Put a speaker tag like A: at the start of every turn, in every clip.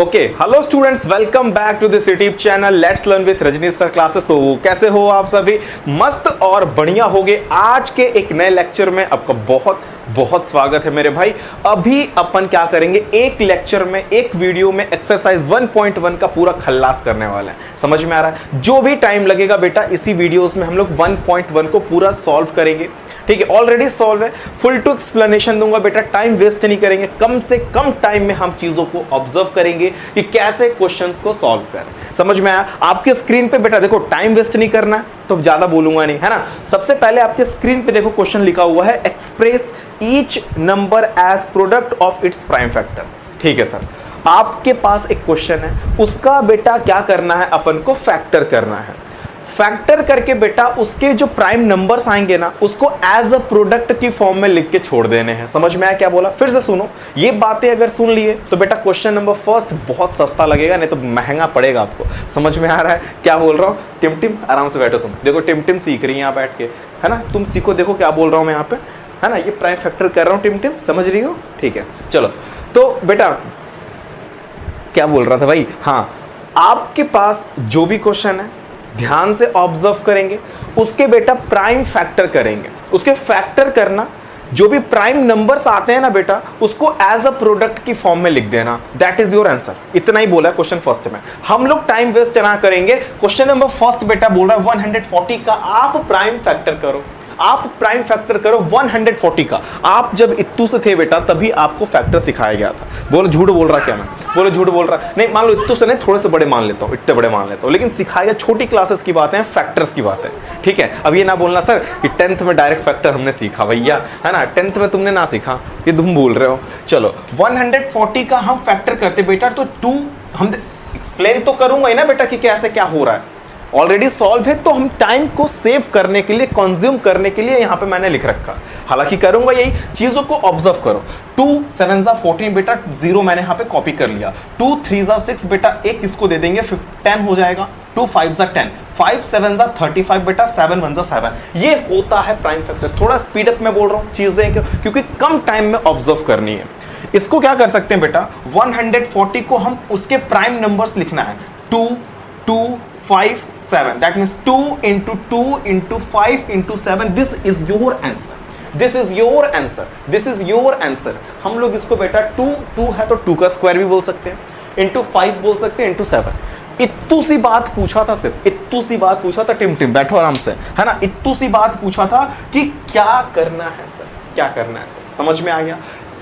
A: Okay hello students, welcome back to this YouTube channel let's learn with Rajneesh sir classes. तो कैसे हो आप सभी? मस्त और बढ़िया हो गए। आज के एक नए लेक्चर में आपका बहुत बहुत स्वागत है मेरे भाई। अभी अपन क्या करेंगे, एक लेक्चर में एक वीडियो में एक्सरसाइज 1.1 का पूरा खल्लास करने वाला है। समझ में आ रहा है? जो भी टाइम लगेगा बेटा इसी वीडियोस में हम लोग 1.1 को पूरा सॉल्व करेंगे। ठीक है, ऑलरेडी सॉल्व है, फुल टू एक्सप्लेनेशन दूंगा बेटा, टाइम वेस्ट नहीं करेंगे। कम से कम टाइम में हम चीजों को ऑब्जर्व करेंगे कि कैसे क्वेश्चंस को सॉल्व करें। समझ में आया? आपके स्क्रीन पे बेटा देखो, टाइम वेस्ट नहीं करना है तो ज्यादा बोलूंगा नहीं, है ना। सबसे पहले आपके स्क्रीन पे देखो क्वेश्चन लिखा हुआ है, express each number as product of its prime factor. ठीक है सर, आपके पास एक क्वेश्चन है, उसका बेटा क्या करना है, अपन को फैक्टर करना है। फैक्टर करके बेटा उसके जो प्राइम नंबर्स आएंगे ना, उसको एज अ प्रोडक्ट की फॉर्म में लिख के छोड़ देने हैं। समझ में आया क्या बोला? फिर से सुनो, ये बातें अगर सुन लिए तो बेटा क्वेश्चन नंबर फर्स्ट बहुत सस्ता लगेगा, नहीं तो महंगा पड़ेगा आपको। समझ में आ रहा है क्या बोल रहा हूँ? टिम टिम आराम से बैठो तुम, देखो टिम टिम सीख रही है यहाँ बैठ के, है ना। तुम सीखो, देखो क्या बोल रहा हूँ मैं यहाँ पे, है ना। ये प्राइम फैक्टर कर रहा हूँ, टिम टिम समझ रही हो? ठीक है, चलो तो बेटा क्या बोल रहा था भाई? हाँ, आपके पास जो भी क्वेश्चन है ध्यान से ऑब्जर्व करेंगे, उसके बेटा प्राइम फैक्टर करेंगे। उसके फैक्टर करना, जो भी प्राइम नंबर्स आते हैं ना बेटा, उसको एज अ प्रोडक्ट की फॉर्म में लिख देना। That is your answer. इतना ही बोला क्वेश्चन फर्स्ट में। हम लोग टाइम वेस्ट ना करेंगे। क्वेश्चन नंबर फर्स्ट बेटा बोल रहा है 140 का आप प्राइम फैक्टर करो। आप प्राइम फैक्टर करो 140 का। आप जब इत्तू से थे बेटा तभी आपको फैक्टर सिखाया गया था। बोलो झूठ बोल रहा क्या मैं? बोलो झूठ बोल रहा नहीं, मान लो इत्तू से नहीं, थोड़े से बड़े मान लेता हूँ, इतने बड़े मान लेता हूँ, लेकिन सिखाया छोटी क्लासेस की बातें हैं, फैक्टर्स की बात है। ठीक है, अब ये ना बोलना सर कि 10th में डायरेक्ट फैक्टर हमने सीखा, भैया है ना, 10th में तुमने ना सीखा, ये तुम बोल रहे हो। चलो 140 का हम फैक्टर करते बेटा, तो 2 हम एक्सप्लेन तो करूंगा ही ना बेटा कि कैसे क्या हो रहा है। ऑलरेडी सॉल्व है तो हम टाइम को सेव करने के लिए, कंज्यूम करने के लिए यहाँ पे मैंने लिख रखा। हालांकि करूंगा यही, चीजों को ऑब्जर्व करो। 2 7 14 बेटा, 0 मैंने यहाँ पे कॉपी कर लिया। 2 3 6 बेटा, एक इसको दे देंगे 10 हो जाएगा। 2 5 10, 5 7 35 बेटा, 7 1 7। ये होता है प्राइम फैक्टर। थोड़ा स्पीड अप में बोल रहा हूँ चीजें, क्योंकि कम टाइम में ऑब्जर्व करनी है। इसको क्या कर सकते हैं बेटा, 140 को हम उसके प्राइम नंबर्स लिखना है। 2 2 5 7, that means 2 into 2 into 5 into 7. This is your answer. This is your answer. This is your answer. हम लोग इसको बेटा 2 है तो 2 का स्क्वायर भी बोल सकते हैं, इंटू 5 बोल सकते हैं, इंटू 7। इत्तू सी बात पूछा था, सिर्फ इत्तू सी बात पूछा था। टिम टिम बैठो आराम से, है ना। इत्तू सी बात पूछा था कि क्या करना है सर, क्या करना है सर। समझ में आ गया?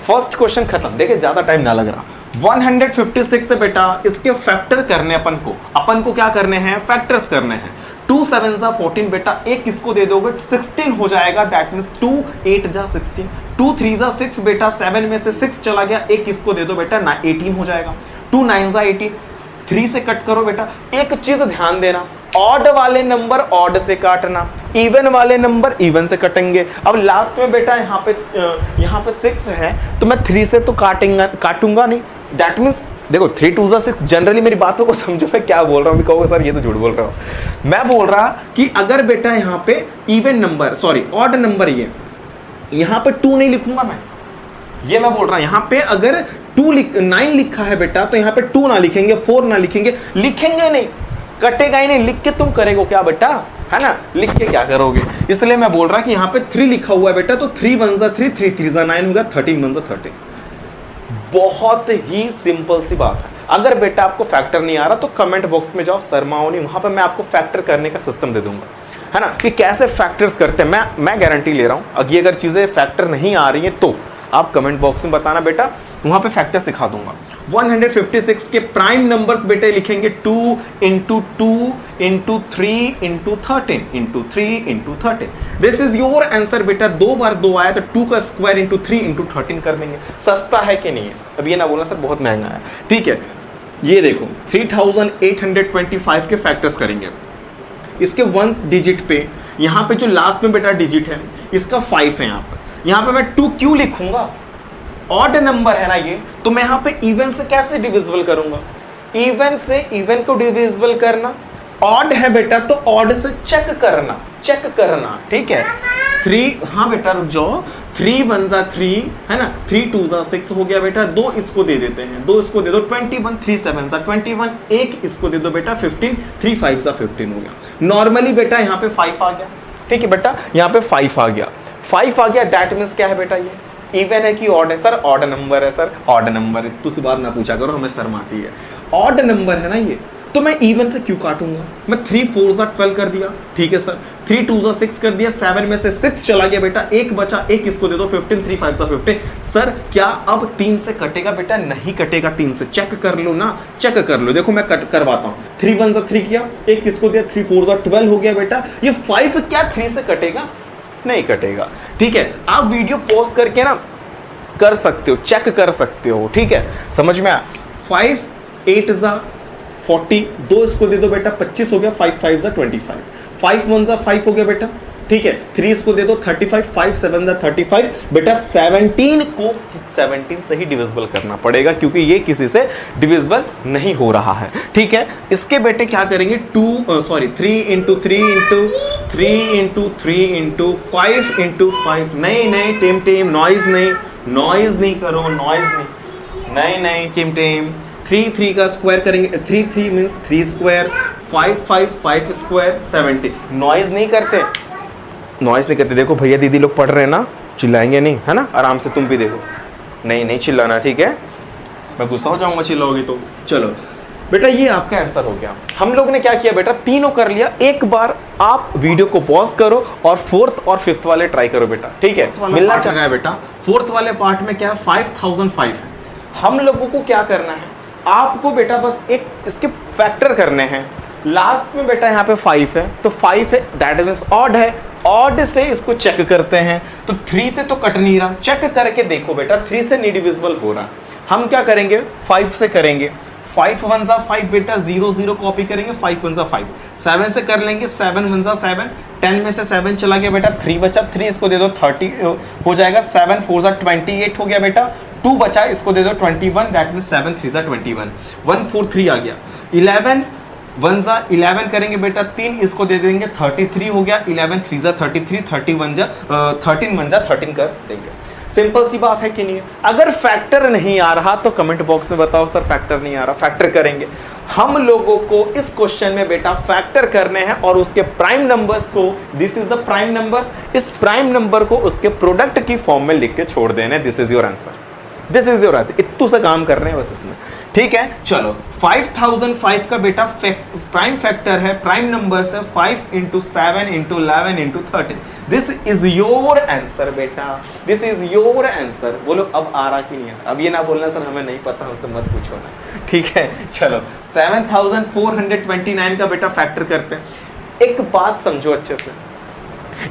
A: फर्स्ट क्वेश्चन खत्म। देखिए ज्यादा टाइम ना लग रहा। 156 से बेटा इसके फैक्टर करने अपन को क्या करने हैं, फैक्टर्स करने हैं। 2 7 14 बेटा, एक इसको दे दोगे 16 हो जाएगा। That means 2 8 16। 2 3 6 बेटा, 7 में से 6 चला गया, एक इसको दे दो बेटा, 18 हो जाएगा। 2 9 18, 3 से कट करो बेटा। एक चीज ध्यान देना, ऑड वाले नंबर ऑड से काटना, इवन वाले नंबर इवन से कटेंगे। अब लास्ट में बेटा यहाँ पे 6 है तो मैं 3 से तो काटूंगा नहीं। दैट मीन्स देखो 3 2 6। जनरली मेरी बातों को समझो, मैं क्या बोल रहा हूँ। कहोगे सर ये तो झूठ बोल रहा हूँ। मैं बोल रहा कि अगर बेटा यहाँ पे even number, sorry odd number, ये यहाँ पे 2 नहीं लिखूंगा मैं, ये मैं बोल रहा हूँ। यहाँ पे अगर 9 लिखा है बेटा तो यहाँ पे 2 ना लिखेंगे, 4 ना लिखेंगे नहीं, कटेगा ही नहीं। लिख के तुम करेगो क्या बेटा, है ना, लिख के क्या करोगे? इसलिए मैं बोल रहा कि यहाँ पे 3 लिखा हुआ है बेटा, तो 3 1 3, 3 3 9 होगा, 13 1 13। बहुत ही सिंपल सी बात है। अगर बेटा आपको फैक्टर नहीं आ रहा तो कमेंट बॉक्स में जाओ, शर्माओ नहीं, वहां पर मैं आपको फैक्टर करने का सिस्टम दे दूंगा, है ना, कि कैसे फैक्टर्स करते हैं। मैं गारंटी ले रहा हूं, अगर चीजें फैक्टर नहीं आ रही हैं तो आप कमेंट बॉक्स में बताना बेटा, वहां पे फैक्टर सिखा दूंगा। 156 के प्राइम नंबर्स बेटे लिखेंगे 2 into 2 into 3 into 13 into 3 into 13। This is your answer बेटा। 2 बार 2 आया तो 2 का स्क्वायर इंटू 3 into 13 कर देंगे। सस्ता है कि नहीं है? अब ये ना बोलना सर बहुत महंगा है। ठीक है, ये देखो 3825 के फैक्टर्स करेंगे। इसके 1 डिजिट पे, यहाँ पे जो लास्ट में बेटा डिजिट है इसका 5 है। यहाँ पे मैं 2 क्यों लिखूंगा? ऑड नंबर है ना ये, तो मैं यहाँ पे इवन से कैसे डिविजिबल करूंगा? इवन से इवन को डिविजिबल करना। ऑड है बेटा तो ऑड से चेक करना। ठीक है, 3, हाँ बेटा रुक जाओ, 3 1 जा 3 है ना, 3 2 जा 6 हो गया बेटा, 2 इसको दे देते हैं, 2 इसको दे दो 21, 3 7 जा 21, 1 इसको दे दो बेटा 15, 3 5 जा 15 हो गया। नॉर्मली बेटा यहाँ पे 5 आ गया, ठीक है बेटा, यहाँ पे 5 आ गया, 5 आ गया, दैट मीन्स क्या है बेटा, ये इवन है कि ऑड है सर, ऑड नंबर है सर, ऑड नंबर है, तो बात ना पूछा करो, हमें शर्म आती है, ऑड नंबर है ना ये, तो मैं इवन से क्यों काटूंगा, मैं 3 4 जा 12 कर दिया, ठीक है सर, 3 2 जा 6 कर दिया, 7 में से 6 चला गया बेटा, एक बचा, एक इसको दे दो 15, 3 5 जा 15। सर क्या अब 3 से कटेगा बेटा, नहीं कटेगा 3 से, चेक कर लो ना, चेक कर लो, देखो मैं करवाता हूँ, 3 1 जा 3 किया, एक इसको दिया, 3 4 जा 12 हो गया बेटा, ये 5 क्या 3 से कटेगा, नहीं कटेगा, ठीक है। आप वीडियो पॉज करके ना कर सकते हो, चेक कर सकते हो, ठीक है, समझ में आया। 5 8 जा 40, 2 इसको दे दो बेटा, 25 हो गया, 5 5 जा 25, 5 1 जा 5 हो गया बेटा, ठीक है, 3 इसको दे दो 35, 5 7 जा 35 बेटा, 17 को 17 से ही डिविजिबल करना पड़ेगा क्योंकि ये किसी से डिविजिबल नहीं हो रहा है, ठीक है। इसके बेटे क्या करेंगे, 3 into 3 into 3 into 3 into 5 into 5, नहीं टेम नॉइज नहीं करो, नॉइज नहीं टेम 3 3 का स्क्वायर करेंगे, 3 3 मीन्स 3 स्क्वायर, 5 5 5 स्क्वायर 70, नॉइज नहीं करते, देखो भैया दीदी लोग पढ़ रहे हैं ना, चिल्लाएंगे नहीं है ना, आराम से तुम भी देखो, नहीं चिल्लाना, ठीक है, मैं गुस्सा हो जाऊंगा चिल्लाओगे तो। चलो बेटा ये आपका आंसर हो गया। हम लोग ने क्या किया बेटा, तीनों कर लिया, एक बार आप वीडियो को पॉज करो और 4th और 5th वाले ट्राई करो बेटा, ठीक है, मिलना चाह रहा है बेटा। 4th वाले पार्ट में क्या है, 5005 है, हम लोगों को क्या करना है, आपको बेटा बस एक इसके फैक्टर करने हैं, लास्ट में बेटा यहाँ पे 5 है, तो 5 है दैट मींस ऑड है, ऑड से इसको चेक करते हैं, तो 3 से तो कट नहीं रहा, चेक करके देखो बेटा 3 से नहीं डिविजिबल हो रहा, हम क्या करेंगे 5 से करेंगे, 5 1 जा 5 बेटा, 0 0 कॉपी करेंगे, 5 1 जा 5, 7 से कर लेंगे, 7 1 जा 7, 10 में से 7 चला गया बेटा, 3 बचा, 3 इसको दे दो 30 हो जाएगा, 7 4 जा 28 हो गया बेटा, 2 बचा, इसको दे दो 21, दैट मींस 7 3 जा 21, 1 4 3 आ गया, 11 1 जा 11 करेंगे बेटा, 3 इसको दे देंगे 33 हो गया, 11 3 जा 33, 31 जा 13 1 जा 13 कर देंगे। सिंपल सी बात है कि नहीं है। अगर फैक्टर नहीं आ रहा तो कमेंट बॉक्स में बताओ सर फैक्टर नहीं आ रहा, फैक्टर करेंगे। हम लोगों को इस क्वेश्चन में बेटा फैक्टर करने हैं और उसके प्राइम नंबर्स को, this is the prime numbers, इस प्राइम नंबर को उसके प्रोडक्ट की फॉर्म में लिख के छोड़ देने, this is your answer, this is your answer. इतू से काम कर रहे हैं बस इसमें, ठीक है। चलो 5005 का बेटा प्राइम फैक्टर है, प्राइम नंबर्स है 5 into 7 into 11 into 13, this is your answer बेटा, दिस इज योर आंसर। बोलो अब आ रहा कि नहीं आ रहा, अब ये ना बोलना सर हमें नहीं पता, हमसे मत पूछो ना, ठीक है। चलो 7429 का बेटा फैक्टर करते हैं। एक बात समझो अच्छे से,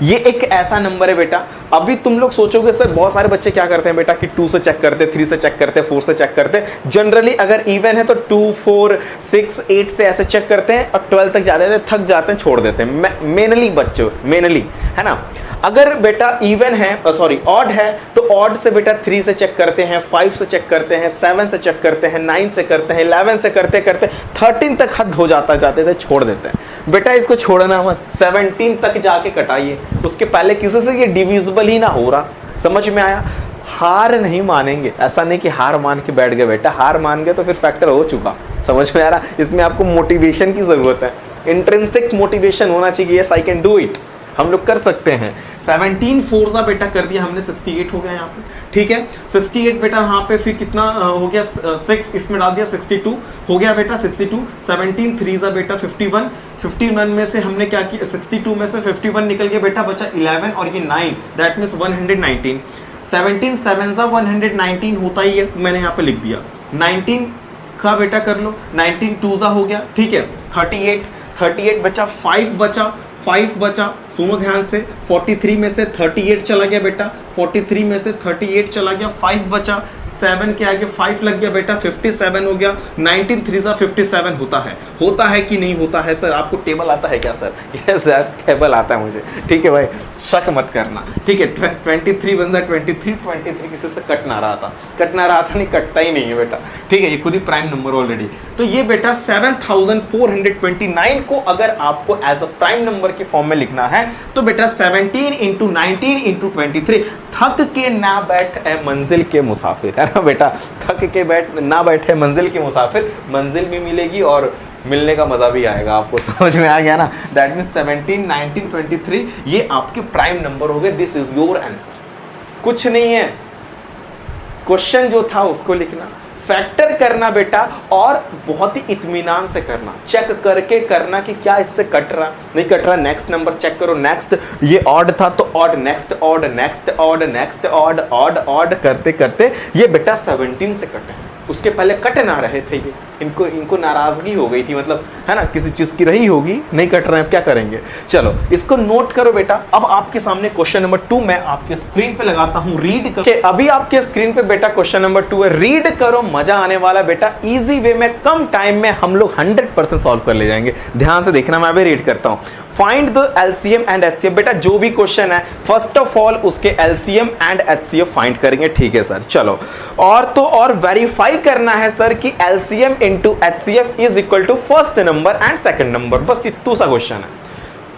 A: ये एक ऐसा नंबर है बेटा, अभी तुम लोग सोचोगे सर बहुत सारे बच्चे क्या करते हैं बेटा कि 2 से चेक करते, 3 से चेक करते, 4 से चेक करते, जनरली अगर इवन है तो 2 4 6 8 से ऐसे चेक करते हैं और 12 तक जाते हैं, थक जाते हैं, छोड़ देते हैं। मेनली बच्चे, मेनली है ना। अगर बेटा इवन है, सॉरी ऑड है, तो ऑड से बेटा 3 से चेक करते हैं, 5 से चेक करते हैं, 7 से चेक करते हैं, 9 से करते हैं, 11 से करते करते 13 तक हद हो जाता जाते थे, छोड़ देते हैं। बेटा इसको छोड़ना मत, 17 तक जाके कटाइए, उसके पहले किसी से ये डिविजिबल ही ना हो रहा। समझ में आया? हार नहीं मानेंगे, ऐसा नहीं कि हार मान के बैठ गए बेटा, हार मान गए तो फिर फैक्टर हो चुका। समझ में आ रहा? इसमें आपको मोटिवेशन की जरूरत है, इंट्रिंसिक मोटिवेशन होना चाहिए, yes I can do it, हम लोग कर सकते हैं। 17 4 बेटा कर दिया हमने, 68 हो गया यहाँ पे, ठीक है। 68 बेटा यहाँ पे फिर कितना हो गया, 6 इसमें डाल दिया, 62 हो गया बेटा, 62। 17 3 बेटा 51, 51 में से हमने क्या किया, 62 में से 51 निकल गया बेटा, बचा 11 और ये 9, दैट मीन्स 119। 17 7 119 होता ही है, मैंने यहाँ पे लिख दिया। 19 का बेटा कर लो, 19 2 हो गया, ठीक है। 38 बचा, 5 बचा, सुनो ध्यान से, 43 में से 38 चला गया बेटा, 43 में से 38 चला गया, 5 बचा, 7 के आगे 5 लग गया बेटा, 57 हो गया। 19 3 57 होता है कि नहीं होता है? सर आपको टेबल आता है क्या सर? यस सर टेबल आता है मुझे, ठीक है भाई, शक मत करना, ठीक है। 23 बन जा 23 किसी से कट ना रहा था, नहीं कटता ही नहीं है बेटा, ठीक है, ये खुद ही प्राइम नंबर ऑलरेडी। तो ये बेटा 7429 को अगर आपको एज अ प्राइम नंबर के फॉर्म में लिखना है तो बेटा 17 इंटू 19 इंटू 23। थक के ना बैठे मंजिल के मुसाफिर, है ना बेटा, थक के ना बैठे मंजिल के मुसाफिर, मंजिल भी मिलेगी और मिलने का मजा भी आएगा आपको। समझ में आ गया ना? दैट मीन्स 17, 19, 23 ये आपके प्राइम नंबर हो गए। This is your answer. कुछ नहीं है, क्वेश्चन जो था उसको लिखना, फैक्टर करना बेटा, और बहुत ही इत्मीनान से करना, चेक करके करना कि क्या इससे कट रहा नहीं कट रहा। नेक्स्ट नंबर चेक करो, नेक्स्ट ये ऑड था तो odd, next odd, next odd, next odd, odd odd करते करते ये बेटा 17 से कटे। उसके पहले कट ना रहे थे ये, इनको नाराजगी हो गई थी, मतलब है ना, किसी चीज की रही होगी, नहीं कट रहे हैं, क्या करेंगे। चलो इसको नोट करो बेटा। अब आपके सामने क्वेश्चन नंबर 2 मैं आपके स्क्रीन पे लगाता हूं, रीड करो। अभी आपके स्क्रीन पे बेटा क्वेश्चन नंबर 2 है, रीड करो, मजा आने वाला बेटा। इजी वे में कम टाइम में हम लोग 100% सॉल्व कर ले जाएंगे। ध्यान से देखना, मैं अभी रीड करता हूं। Find the LCM and HCF. बेटा जो भी क्वेश्चन है फर्स्ट ऑफ ऑल उसके एलसीएम एंड एचसीएफ फाइंड करेंगे, ठीक है सर। चलो और वेरीफाई करना है सर कि LCM into HCF is equal to first number and second number. बस इतना सा क्वेश्चन है।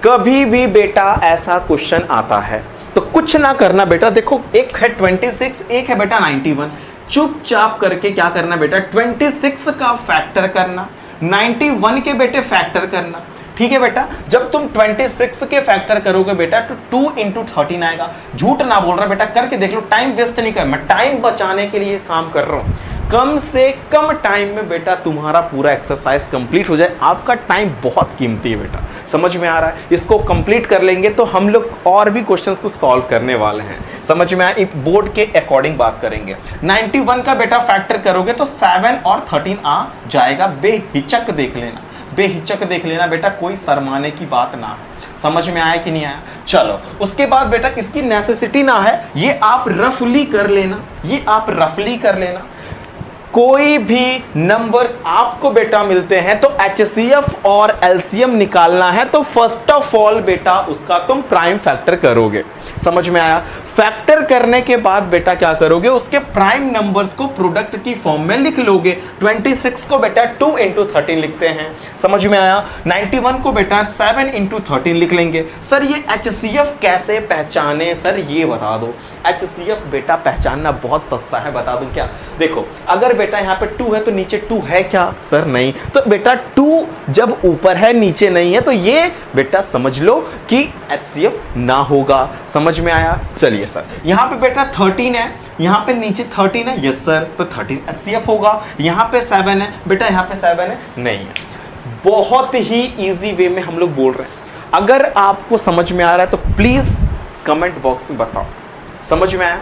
A: कभी भी बेटा ऐसा क्वेश्चन आता है तो कुछ ना करना बेटा। देखो एक है 26, एक है बेटा 91। चुपचाप करके क्या करना बेटा, 26 का फैक्टर करना, 91 के बेटे फैक्टर करना, ठीक है बेटा। जब तुम 26 के फैक्टर करोगे बेटा तो 2 इंटू 13 आएगा। झूठ ना बोल रहा बेटा, करके देख लो, टाइम वेस्ट नहीं कर, मैं टाइम बचाने के लिए काम कर रहा हूं। कम से कम टाइम में बेटा तुम्हारा पूरा एक्सरसाइज कंप्लीट हो जाए। आपका टाइम बहुत कीमती है बेटा, समझ में आ रहा है? इसको कंप्लीट कर लेंगे तो हम लोग और भी क्वेश्चंस को सॉल्व करने वाले हैं। समझ में आया? बोर्ड के अकॉर्डिंग बात करेंगे। 91 का बेटा फैक्टर करोगे तो 7 और 13 आ जाएगा। बेहिचक देख लेना, बेहिचक देख लेना बेटा, कोई शर्माने की बात ना है। समझ में आया कि नहीं आया? चलो उसके बाद बेटा इसकी नेसेसिटी ना है, ये आप रफली कर लेना, ये आप रफली कर लेना। कोई भी नंबर्स आपको बेटा मिलते हैं तो एचसीएफ और एलसीएम निकालना है तो फर्स्ट ऑफ ऑल बेटा उसका तुम प्राइम फैक्टर करोगे। समझ में आया? फैक्टर करने के बाद बेटा क्या करोगे, उसके प्राइम नंबर्स को प्रोडक्ट की फॉर्म में लिख लोगे। 26 को बेटा 2 इंटू 13 लिखते हैं। समझ में आया? 91 को बेटा 7 इंटू 13 लिख लेंगे। सर ये एचसीएफ कैसे पहचाने सर, ये बता दो। एचसीएफ बेटा पहचानना बहुत सस्ता है, बता दूं क्या? देखो अगर बेटा यहाँ पे 2 है तो नीचे 2 है क्या सर? नहीं। तो बेटा 2 जब ऊपर है नीचे नहीं है तो ये बेटा समझ लो कि एचसीएफ ना होगा। समझ में आया? चलिए सर यहाँ पे बेटा 13 है, यहाँ पे नीचे 13 है, यस सर, तो 13 एचसीएफ होगा। यहाँ पे 7 है बेटा, यहाँ पे 7 है, नहीं है। बहुत ही इजी वे में हम लोग बोल रहे हैं। अगर आपको समझ में आ रहा है तो प्लीज कमेंट बॉक्स में बताओ। समझ में आया?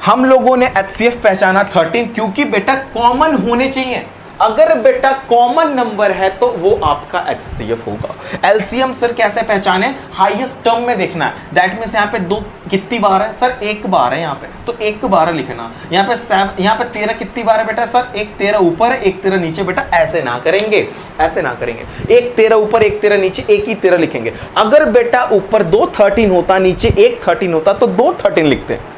A: हम लोगों ने एचसीएफ पहचाना 13 क्योंकि बेटा कॉमन होने चाहिए। अगर बेटा कॉमन नंबर है तो वो आपका एचसीएफ होगा। एलसीएम सर कैसे पहचाने, हाईएस्ट टर्म में देखना है। दैट मींस यहाँ पे 2 कितनी बार है सर, 1 बार है यहाँ पे, तो 1 बार लिखना। यहाँ पे 7, यहाँ पे 13 कितनी बार है बेटा सर, 1 13 ऊपर है 1 13 नीचे। बेटा ऐसे ना करेंगे, ऐसे ना करेंगे। 1 13 ऊपर 1 13 नीचे, 1 ही 13 लिखेंगे। अगर बेटा ऊपर 2 13 होता, नीचे 1 13 होता तो 2 13 लिखते हैं।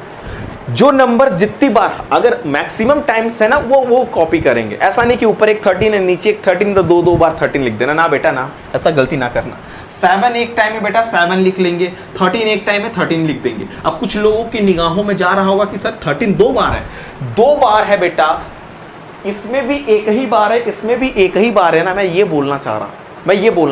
A: जो नंबर्स जितनी बार अगर मैक्सिमम टाइम्स है ना वो कॉपी करेंगे। ऐसा नहीं कि ऊपर एक 13 है नीचे एक 13 तो 2 बार 13 लिख देना, ना बेटा ना, ऐसा गलती ना करना। 7 एक टाइम में बेटा 7 लिख लेंगे, 13 एक टाइम में 13 लिख देंगे। अब कुछ लोगों की निगाहों में जा रहा होगा कि सर 13 2 बार है, 2 बार है बेटा, इसमें भी एक ही बार है, इसमें भी एक ही बार है ना। मैं ये बोलना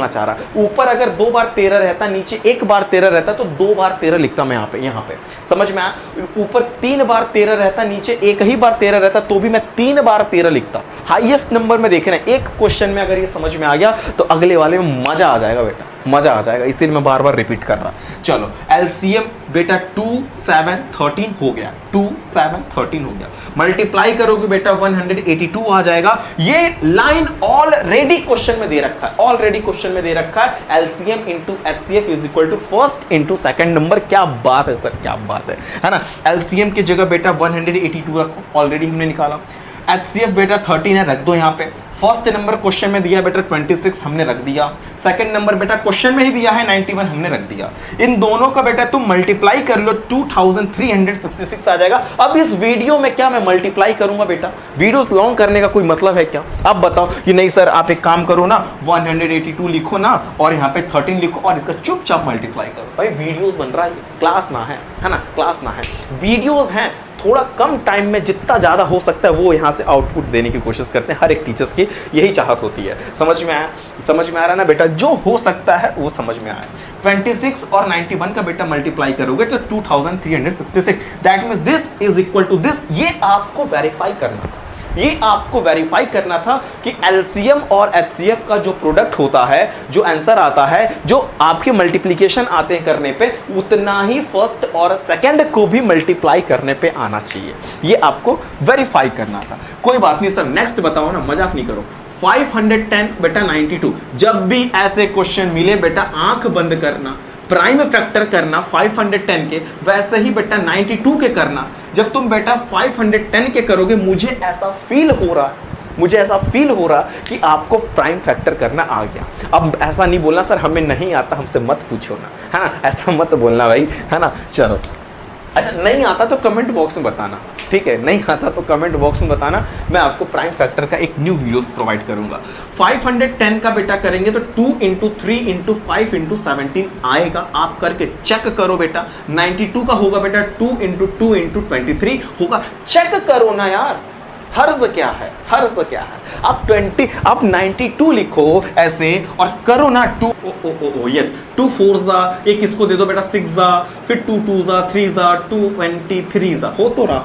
A: चाह रहा। ऊपर अगर 2 बार 13 रहता, नीचे 1 बार 13 रहता तो 2 बार 13 लिखता मैं यहाँ पे। समझ में आया? ऊपर 3 बार 13 रहता, नीचे 1 ही बार 13 रहता तो भी मैं 3 बार 13 लिखता। हाईएस्ट नंबर में देखना, एक क्वेश्चन में अगर ये समझ में आ गया तो अगले वाले में मजा आ जाएगा बेटा, मजा आ जाएगा। इसीलिए मैं बार बार रिपीट कर रहा। चलो एलसीएम बेटा 2 7 13 हो गया, 2 7 13 हो गया। मल्टीप्लाई करोगे बेटा 182 आ जाएगा। ये लाइन ऑलरेडी क्वेश्चन में दे रखा है, ऑलरेडी क्वेश्चन में दे रखा है। LCM into HCF is equal to first into second number. क्या बात है सर, क्या बात है ना। एलसीएम की जगह बेटा 182 रखो, ऑलरेडी हमने निकाला। HCF बेटा 13 है, रख दो यहाँ पे। फर्स्ट नंबर क्वेश्चन में दिया बेटा 26, हमने रख दिया। सेकंड नंबर बेटा क्वेश्चन में ही दिया है 91, हमने रख दिया। इन दोनों का बेटा तुम मल्टीप्लाई कर लो, 2366 आ जाएगा। अब इस वीडियो में क्या मैं मल्टीप्लाई करूंगा बेटा? वीडियोस लॉन्ग करने का कोई मतलब है क्या? अब बताओ कि नहीं सर, आप एक काम करो ना, 182 लिखो ना और यहाँ पे 13 लिखो और इसका चुपचाप मल्टीप्लाई करो। भाई वीडियोस बन रहा है, क्लास ना है ना, क्लास ना है, वीडियोस हैं। थोड़ा कम टाइम में जितना ज़्यादा हो सकता है वो यहाँ से आउटपुट देने की कोशिश करते हैं। हर एक टीचर्स की यही चाहत होती है। समझ में आया? समझ में आ रहा ना बेटा? जो हो सकता है वो समझ में आया। 26 और 91 का बेटा मल्टीप्लाई करोगे तो 2366, that means this is equal to this. ये आपको वेरीफाई करना था, ये आपको वेरीफाई करना था कि एलसीएम और एचसीएफ का जो प्रोडक्ट होता है, जो आंसर आता है, जो आपके मल्टीप्लिकेशन आते हैं करने पे, उतना ही फर्स्ट और सेकंड को भी मल्टीप्लाई करने पे आना चाहिए। ये आपको वेरीफाई करना था। कोई बात नहीं सर, नेक्स्ट बताओ ना, मजाक नहीं करो। 510 बेटा 92। जब भी ऐसे क्वेश्चन मिले बेटा आंख बंद करना, प्राइम फैक्टर करना 510 के, वैसे ही बेटा 92 के करना। जब तुम बेटा 510 के करोगे, मुझे ऐसा फील हो रहा कि आपको प्राइम फैक्टर करना आ गया। अब ऐसा नहीं बोलना सर हमें नहीं आता, हमसे मत पूछो ना, है ना, ऐसा मत बोलना भाई, है ना। चलो अच्छा, नहीं आता तो कमेंट बॉक्स में बताना, ठीक है? नहीं आता तो कमेंट बॉक्स में बताना, मैं आपको प्राइम फैक्टर का एक न्यू वीडियोस प्रोवाइड करूंगा। 510 का बेटा करेंगे तो 2 × 3 × 5 × 17 आएगा। आप करके चेक करो बेटा। 92 का होगा बेटा 2 × 2 × 23 होगा। चेक करो ना यार, हर्ज क्या है, हर्ज क्या है? आप 92 लिखो ऐसे और करो ना 2 यस 2 4 जा, एक इसको दे दो बेटा 6 जा, फिर 2 2 जा, 3 जा, 2 23 जा, हो तो रहा।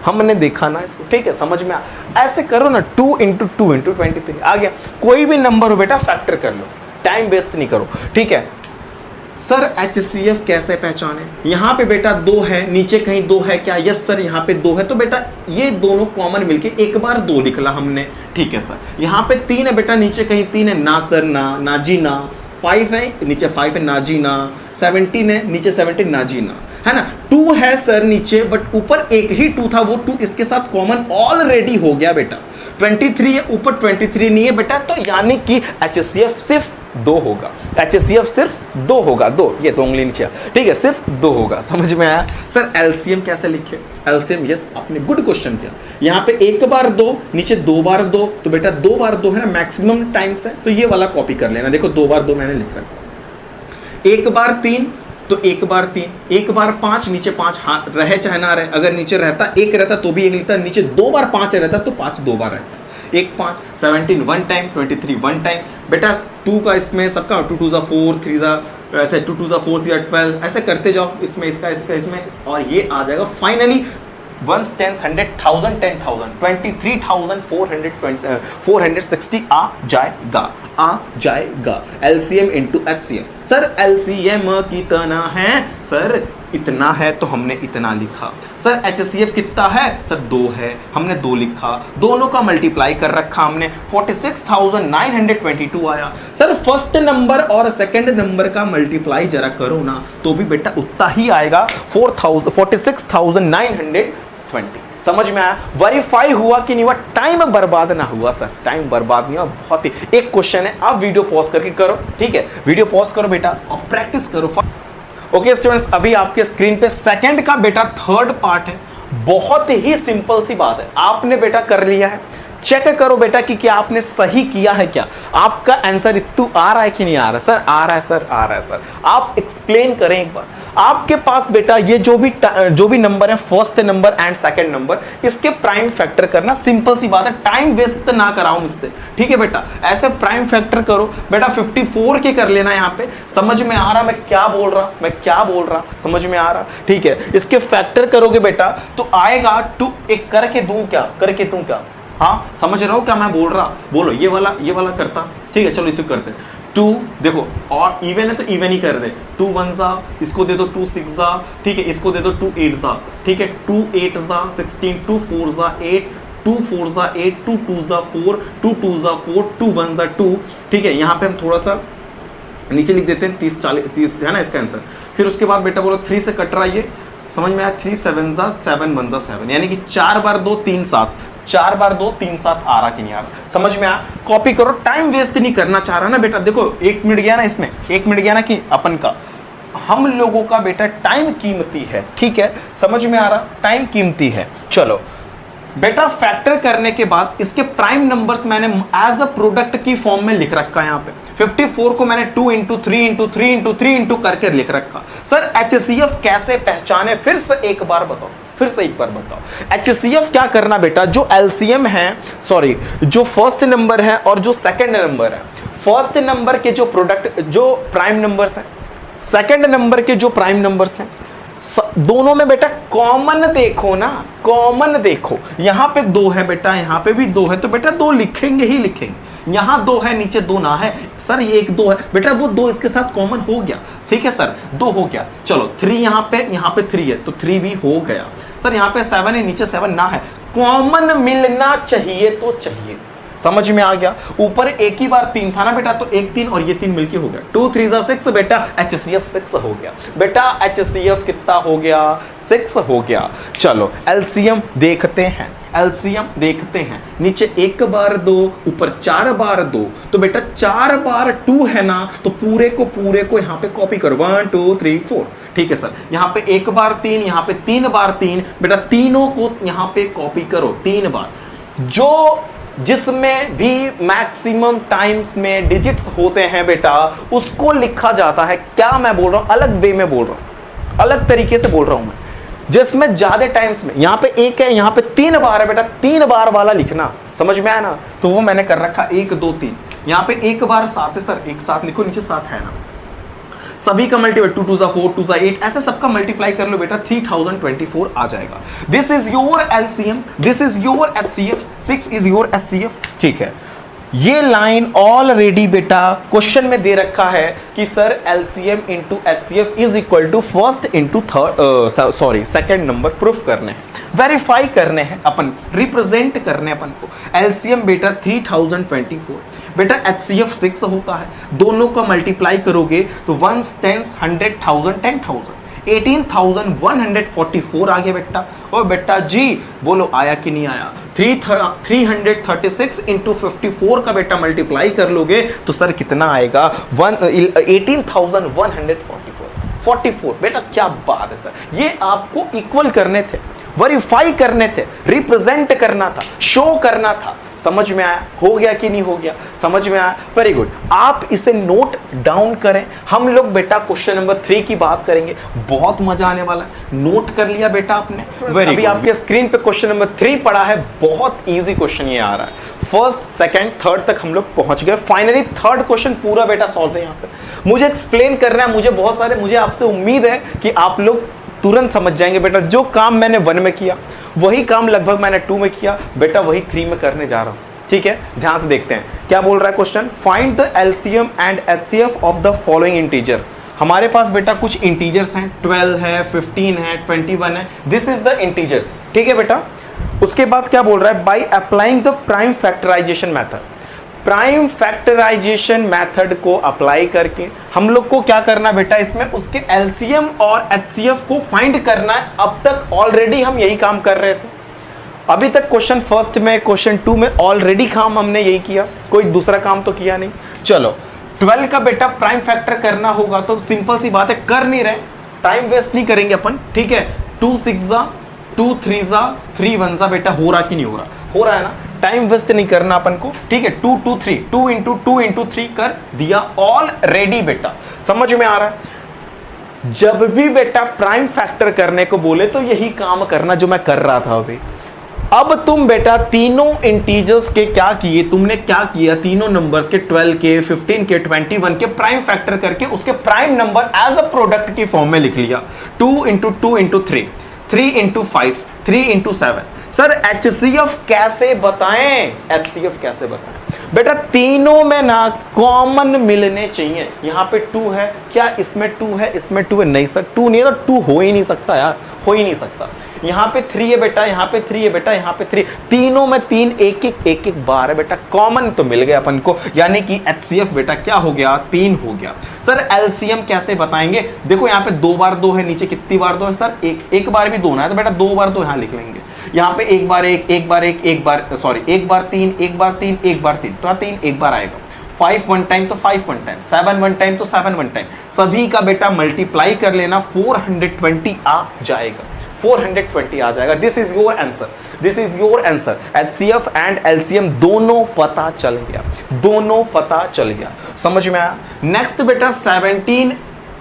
A: हमने देखा ना इसको, ठीक है? समझ में ऐसे करो ना, 2 × 2 × 23 आ गया। कोई भी नंबर हो बेटा फैक्टर कर लो, टाइम वेस्ट नहीं करो, ठीक है? सर HCF कैसे पहचाने? यहाँ पे बेटा 2 है, नीचे कहीं 2 है क्या? यस सर, यहाँ पे 2 है, तो बेटा ये दोनों कॉमन मिलके एक बार 2 निकला हमने, ठीक है सर। यहाँ पे 3 है बेटा, नीचे कहीं 3 है, ना सर ना जी ना। 5 है, नीचे 5 है, ना जी ना। 17 है, नीचे 17 ना जी ना, है ना। 2 है सर नीचे, बट ऊपर एक ही 2 था, वो 2 इसके साथ कॉमन ऑलरेडी हो गया बेटा। 23 है, ऊपर 23 नहीं है बेटा, तो यानी कि HCF सिर्फ 2 होगा। HCF सिर्फ 2 होगा, 2, ये 2 उंगली नीचे, ठीक है, सिर्फ 2 होगा। समझ में आया? सर LCM कैसे लिखे? LCM, यस आपने गुड क्वेश्चन किया। यहाँ पे एक बार 2, नीचे 2 बार 2, तो बेटा 2 बार 2 है ना, मैक्सिमम टाइम्स है, तो ये वाला कॉपी कर लेना। देखो 2 बार 2 मैंने लिखा, 1 बार 3 तो 1 बार 3, 1 बार 5, नीचे 5 हाँ रहे चाहे ना रहे, अगर नीचे रहता 1 रहता तो भी 1 लिखता, नीचे 2 बार 5 रहता तो 5 2 बार रहता। 1 5, 17 1 टाइम, 23 1 टाइम बेटा। 2 का इसमें सबका 2 2 4 3 ऐसे 2 2 4 3 12 ऐसे करते जाओ, इसमें इसका इसमें, और ये आ जाएगा फाइनली 1 10 100 1000 10,000 23,460 आ जाएगा LCM into HCF। Sir LCM कितना है? सर इतना है तो हमने इतना लिखा। सर HCF कितना है? सर 2 है, हमने 2 लिखा। दोनों का मल्टीप्लाई कर रखा हमने, 46,922 आया। सर फर्स्ट नंबर और सेकंड नंबर का मल्टीप्लाई जरा करो ना, तो भी बेटा उतना ही आएगा, 46,920। समझ में आया? वेरीफाई हुआ कि नहीं हुआ? टाइम बर्बाद ना हुआ सर, टाइम बर्बाद नहीं हुआ। बहुत ही एक क्वेश्चन है, आप वीडियो पॉज करके करो, ठीक है? वीडियो पॉज करो बेटा और प्रैक्टिस करो। ओके स्टूडेंट्स, अभी आपके स्क्रीन पे सेकंड का बेटा थर्ड पार्ट है। बहुत ही सिंपल सी बात है, आपने बेटा कर लिया है। चेक करो बेटा कि क्या आपने सही किया है, क्या आपका आंसर इतू आ रहा है कि नहीं आ रहा? सर आ रहा है सर, आ रहा है सर। आप एक्सप्लेन करें एक बार। आपके पास बेटा ये जो भी नंबर है, first number and second number, इसके प्राइम फैक्टर करना सिंपल सी बात है, टाइम वेस्ट ना कराओ मुझसे, ठीक है बेटा? ऐसे प्राइम फैक्टर करो बेटा। 54 के कर लेना यहाँ पे। समझ में आ रहा मैं क्या बोल रहा? समझ में आ रहा? ठीक है, इसके फैक्टर करोगे बेटा तो आएगा 2। एक करके दूं क्या? हाँ समझ रहे हो क्या मैं बोल रहा? बोलो ये वाला करता, ठीक है? चलो इसे करते। 2 देखो, और इवन है तो इवन ही कर दे। 2 1 जा, इसको दे दो 2 6 जा, ठीक है? इसको दे दो 2 8 जा, ठीक है? 2 8 जा 16, 2 4 जा 8, 2 4 जा 8, 2 2 जा 4, 2 2 जा 4, 2 1 जा 2, ठीक है? यहाँ पे हम थोड़ा सा नीचे लिख देते हैं 30 40 है ना इसका आंसर। फिर उसके बाद बेटा बोलो 3 से कट रहा है ये, समझ में आया? 3 7 जा 7 1 जा 7, यानी कि 4 बार 2 3 7, 4 बार 2 3 7 आ रहा कि नहीं आ रहा, समझ में आया? कॉपी करो, टाइम वेस्ट नहीं करना चाह रहा ना बेटा। देखो 1 मिनट गया ना इसमें, 1 मिनट गया ना कि अपन का, हम लोगों का बेटा टाइम कीमती है, ठीक है, समझ में आ रहा? टाइम कीमती है। चलो बेटा फैक्टर करने के बाद इसके प्राइम नंबर्स मैंने एज अ प्रोडक्ट की फॉर्म में लिख रखा है। यहाँ पे 54 को मैंने 2 इंटू 3 इंटू 3 इंटू 3 इंटू करके लिख रखा। सर HCF कैसे पहचाने, फिर से एक बार बताओ, फिर से एक बार बताओ। HCF क्या करना बेटा, जो LCM है, सॉरी जो फर्स्ट नंबर है और जो सेकंड नंबर है, फर्स्ट नंबर के जो प्रोडक्ट जो प्राइम नंबर्स हैं, सेकंड नंबर के जो प्राइम नंबर्स हैं, दोनों में बेटा कॉमन देखो ना, कॉमन देखो। यहां पे 2 है बेटा, यहां पे भी 2 है, तो बेटा 2 लिखेंगे ही लिखेंगे। यहां 2 है, नीचे 2 ना है, सर ये 1 2 है बेटा, वो 2 इसके साथ कॉमन हो गया, ठीक है सर, 2 हो गया। चलो 3 यहां पे 3 है, तो 3 भी हो गया। सर यहां पे 7 है, नीचे 7 ना है, कॉमन मिलना चाहिए तो चाहिए, समझ में आ गया? ऊपर एक ही बार 3 था ना बेटा, तो 1 3 और ये 3 मिलके हो गया, 2 3 6 बेटा, HCF 6 हो गया बेटा। HCF कितना हो गया, 6 हो गया। चलो LCM देखते हैं, LCM देखते हैं। नीचे 1 बार 2, ऊपर 4 बार 2, तो बेटा 4 बार 2 है ना, तो पूरे को यहाँ पे कॉपी करो, 1 2 3 4, ठीक है सर। यहाँ पे 1 बार 3, यहाँ पे 3 बार 3, बेटा तीनों को यहाँ पे कॉपी करो 3 बार। जो जिसमें भी मैक्सिमम टाइम्स में डिजिट्स होते हैं बेटा, उसको लिखा जाता है, क्या मैं बोल रहा हूं, अलग वे में बोल रहा हूं, अलग तरीके से बोल रहा हूं मैं। जिसमें ज्यादा टाइम्स में, यहां पे 1 है, यहां पे 3 बार है बेटा, 3 बार वाला लिखना, समझ में आया ना? तो वो मैंने कर रखा 1 2 3। यहां पे 1 बार 7 है सर, एक साथ लिखो, नीचे 7 है ना, सभी का मल्टीप्लाई 2 2 4 2 8, ऐसे सबका मल्टीप्लाई कर लो बेटा, 3024 आ जाएगा। This is your LCM, this is your HCF, 6 is your HCF, ठीक है। ये लाइन ऑलरेडी बेटा क्वेश्चन में दे रखा है कि sir LCM into HCF is equal to first into third, sorry second number proof करने हैं, वेरीफाई करने हैं अपन, रिप्रेजेंट करने अपन को। LCM बेटा 3024, बेटा HCF 6 होता है, दोनों का मल्टीप्लाई करोगे तो 1 10 100,000 10,000, 18,144 आ गया बेटा। और बेटा जी बोलो आया कि नहीं आया? 336 इंटू 54 का बेटा मल्टीप्लाई कर लोगे तो सर कितना आएगा, 18,144 बेटा, क्या बात है सर। ये आपको इक्वल करने थे, वेरीफाई करने थे, रिप्रेजेंट करना था, शो करना था, समझ में आया? हो गया कि नहीं हो गया, समझ में आया? Very good. आप इसे नोट डाउन करें, हम लोग बेटा क्वेश्चन नंबर 3 की बात करेंगे, बहुत मजा आने वाला है। नोट कर लिया बेटा आपने? वेरी अभी आपके स्क्रीन पे क्वेश्चन नंबर 3 पड़ा है, बहुत इजी क्वेश्चन ये आ रहा है। फर्स्ट सेकंड थर्ड तक हम लोग पहुंच गए, फाइनली थर्ड क्वेश्चन पूरा बेटा सॉल्व है। यहाँ पे मुझे एक्सप्लेन करना है, मुझे आपसे उम्मीद है कि आप लोग तुरंत समझ जाएंगे बेटा। जो काम मैंने 1 में किया वही काम लगभग मैंने 2 में किया बेटा, वही 3 में करने जा रहा हूं, ठीक है? ध्यान से देखते हैं क्या बोल रहा है question. Find the LCM and HCF of the following integer. हमारे पास बेटा कुछ इंटीजर्स हैं, 12 है, 15 है, 21 है, दिस इज द इंटीजर्स, ठीक है बेटा। उसके बाद क्या बोल रहा है, by applying the prime factorisation method. Prime factorisation method को अप्लाई करके हम लोग को क्या करना बेटा, इसमें उसके LCM और HCF को फाइंड करना है। अब तक ऑलरेडी हम यही काम कर रहे थे, अभी तक क्वेश्चन फर्स्ट में क्वेश्चन 2 में ऑलरेडी काम हमने यही किया, कोई दूसरा काम तो किया नहीं। चलो 12 का बेटा प्राइम फैक्टर करना होगा तो सिंपल सी बात है, कर नहीं रहे, टाइम वेस्ट नहीं करेंगे अपन, ठीक है। 2 6 2 3 3 1 बेटा, हो रहा कि नहीं हो रहा? हो रहा है ना, टाइम वेस्ट नहीं करना अपन को, ठीक है। 2 2 3 2 इंटू 2 इंटू 3 कर दिया ऑलरेडी बेटा, समझ में आ रहा है? जब भी बेटा प्राइम फैक्टर करने को बोले तो यही काम करना जो मैं कर रहा था अभी। अब तुम बेटा तीनों इंटीजर्स के क्या किए, तुमने क्या किया, तीनों नंबर्स के 12 के 15 के 21 के प्राइम फैक्टर करके उसके prime number as a product की फॉर्म में लिख लिया। 2 into 2 into 3 3 into 5 3 into 7। Sir HCF कैसे बताएं, HCF कैसे बताएं बेटा? तीनों में ना कॉमन मिलने चाहिए। यहाँ पे 2 है, क्या इसमें 2 है, इसमें 2 है? नहीं सर 2 नहीं है, तो 2 हो ही नहीं सकता यार, हो ही नहीं सकता। यहाँ पे 3 है बेटा, यहाँ पे 3 है बेटा, यहाँ पे 3, तीनों में 3 एक बार है बेटा, कॉमन तो मिल गया अपन को, यानी कि HCF बेटा क्या हो गया, 3 हो गया। सर LCM कैसे बताएंगे? देखो यहाँ पे 2 बार 2 है, नीचे कितनी बार 2 है सर? एक बार भी 2 ना है, तो बेटा 2 बार 2 यहाँ लिख लेंगे। यहाँ पे एक बार एक, एक बार एक, एक बार सॉरी एक बार तीन, एक बार तीन, एक बार तीन, तो तीन एक बार आएगा। 5 वन टाइम तो 5 वन टाइम, 7 वन टाइम तो 7 वन टाइम, सभी का बेटा मल्टीप्लाई कर लेना, 420 आ जाएगा, 420 आ जाएगा। This is your answer, this is your answer. HCF and LCM दोनों पता चल गया, दोनों पता चल गया, समझ में आया। नेक्स्ट बेटा 17,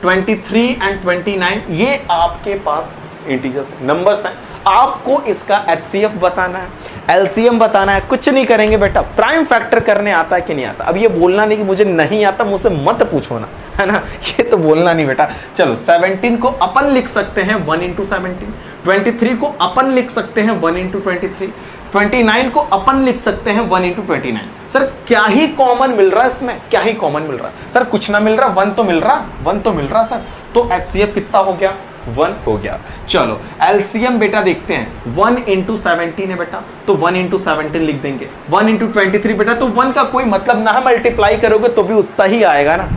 A: 23 एंड 29 ये आपके पास इंटीजर्स नंबर्स हैं, आपको इसका एचसीएफ बताना है, एलसीएम बताना है, कुछ नहीं करेंगे बेटा। प्राइम फैक्टर करने आता है कि नहीं आता, अब ये बोलना नहीं कि मुझे नहीं आता, मुझसे मत पूछो ना, है ना, ये तो बोलना नहीं बेटा। चलो 17 को अपन लिख सकते हैं 1 इंटू 17, 23 को अपन लिख सकते हैं 1 इंटू 23, 29 को अपन लिख सकते हैं 1 इंटू 29। सर क्या ही कॉमन मिल रहा है इसमें, क्या ही कॉमन मिल रहा है सर, कुछ ना मिल रहा, 1 तो मिल रहा, 1 तो मिल रहा सर, तो एचसीएफ कितना हो गया, 1 हो गया। चलो एलसीएम बेटा देखते हैं, 1 इंटू 17 है बेटा, तो 1 इंटू 17 लिख देंगे, 1 इंटू 23 बेटा, तो 1 का कोई मतलब ना है, मल्टीप्लाई करोगे तो भी उतना ही आएगा ना।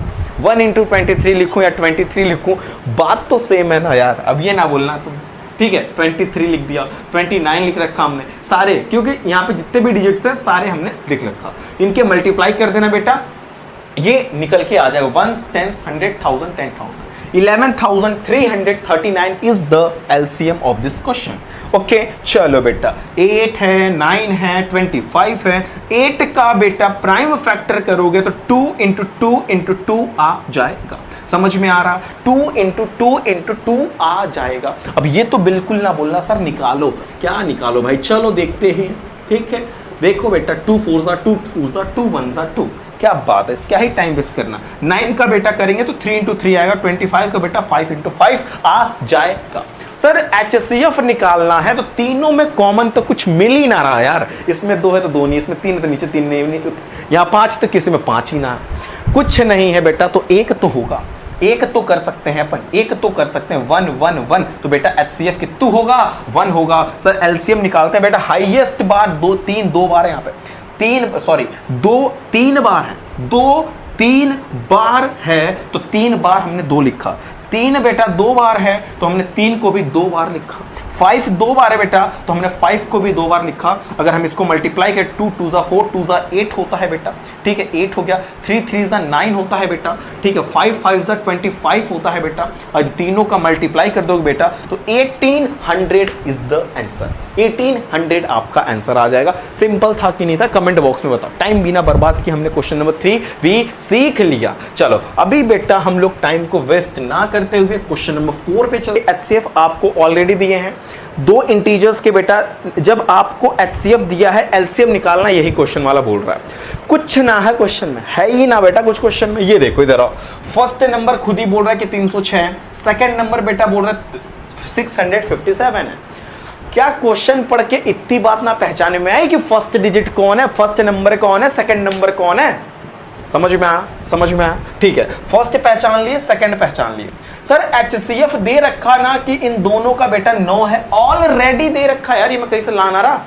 A: 1 इंटू 23 लिखूं या 23 लिखूं, बात तो सेम है ना यार, अब ये ना बोलना तुम, ठीक है। 23 लिख दिया, 29 लिख रखा हमने सारे, क्योंकि यहाँ पे जितने भी डिजिट्स हैं सारे हमने लिख रखा, इनके मल्टीप्लाई कर देना बेटा, ये निकल के आ जाएगा 1s, 10s, 100, 1000, 10,000, 11,339 is the LCM of this question. Okay चलो बेटा 8 है, 9 है, 25 है, 8 का बेटा प्राइम फैक्टर करोगे तो 2 इंटू 2 इंटू 2 आ जाएगा, समझ में आ रहा, 2 इंटू 2 इंटू 2 आ जाएगा। अब ये तो बिल्कुल ना बोलना सर निकालो, क्या निकालो भाई, चलो देखते हैं, ठीक है। देखो बेटा 2 4 जा 2, 2 जा 2, 1 जा 2, क्या बात है, क्या ही टाइम वेस्ट करना। 9 का बेटा करेंगे तो 3 इंटू 3 आएगा, 25 का बेटा 5 इंटू 5 आ जाएगा। सर एचसीएफ निकालना है तो तीनों में कॉमन तो कुछ मिल ही ना रहा यार, इसमें 2 है तो 2 नहीं, इसमें 3 है तो नीचे 3 नहीं, यहाँ 5 तो किसी में 5 ही ना, कुछ नहीं है बेटा, तो एक तो होगा, एक तो कर सकते हैं अपन, एक तो कर सकते हैं, 1 1 1, तो बेटा एचसीएफ कितना होगा, 1 होगा। सर एलसीएम निकालते हैं बेटा, हाईएस्ट बार 2 3 बार है यहाँ पे, 3 बार है, 2 3 बार है, तो 3 बार हमने 2 लिखा, 3 बेटा 2 बार है तो हमने 3 को भी 2 बार लिखा, 5 2 बार है बेटा तो हमने 5 को भी 2 बार लिखा। अगर हम इसको मल्टीप्लाई करें 2 2 जा 4, 2 जा 8 होता है बेटा, ठीक है 8 हो गया, 3 3 जा 9 होता है बेटा, ठीक है 5 5 जा 25 होता है बेटा, और तीनों का मल्टीप्लाई कर दोगे बेटा तो 1800 इज द आंसर, 1800 आपका आंसर आ जाएगा। सिंपल था कि नहीं था, कमेंट बॉक्स में बताओ। टाइम बिना बर्बाद किए हमने क्वेश्चन नंबर 3 भी सीख लिया। चलो अभी बेटा हम लोग टाइम को वेस्ट ना करते हुए क्वेश्चन नंबर 4 पे चलते। एचसीएफ आपको ऑलरेडी दिए हैं, 2 इंटीजर्स के बेटा, जब आपको एचसीएफ दिया है एलसीएम निकालना, यही क्वेश्चन वाला बोल रहा है, कुछ ना है क्वेश्चन में, है ही ना बेटा कुछ क्वेश्चन में। ये देखो इधर आओ, फर्स्ट नंबर खुद ही बोल रहा है कि 306 है, सेकंड नंबर बेटा बोल रहा है 657 है। क्या क्वेश्चन पढ़ के इतनी बात ना पहचाने में आई कि फर्स्ट डिजिट कौन है, फर्स्ट नंबर कौन है, सेकंड नंबर कौन है, समझ में आया, समझ में आया, ठीक है। फर्स्ट पहचान लिए, सेकंड पहचान लिए। सर एचसीएफ दे रखा ना कि इन दोनों का बेटा 9 है, ऑलरेडी दे रखा है यार, ये मैं कहीं से ला ना रहा,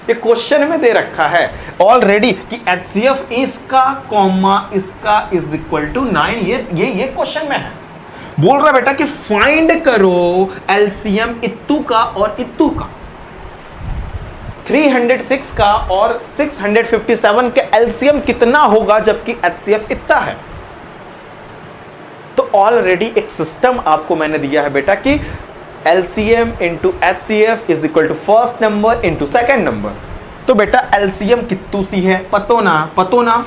A: ये क्वेश्चन में दे रखा है ऑलरेडी कि एचसीएफ इसका कॉमा इसका इज इक्वल टू 9, ये क्वेश्चन में है। बोल रहा बेटा कि फाइंड करो एलसीएम इत्तू का और इत्तू का, 306 का और 657 के एलसीएम कितना होगा जबकि एचसीएफ इतना है। तो ऑलरेडी एक सिस्टम आपको मैंने दिया है बेटा कि LCM into HCF is equal to first number into second number. तो बेटा एलसीएम कितू सी है पतो ना,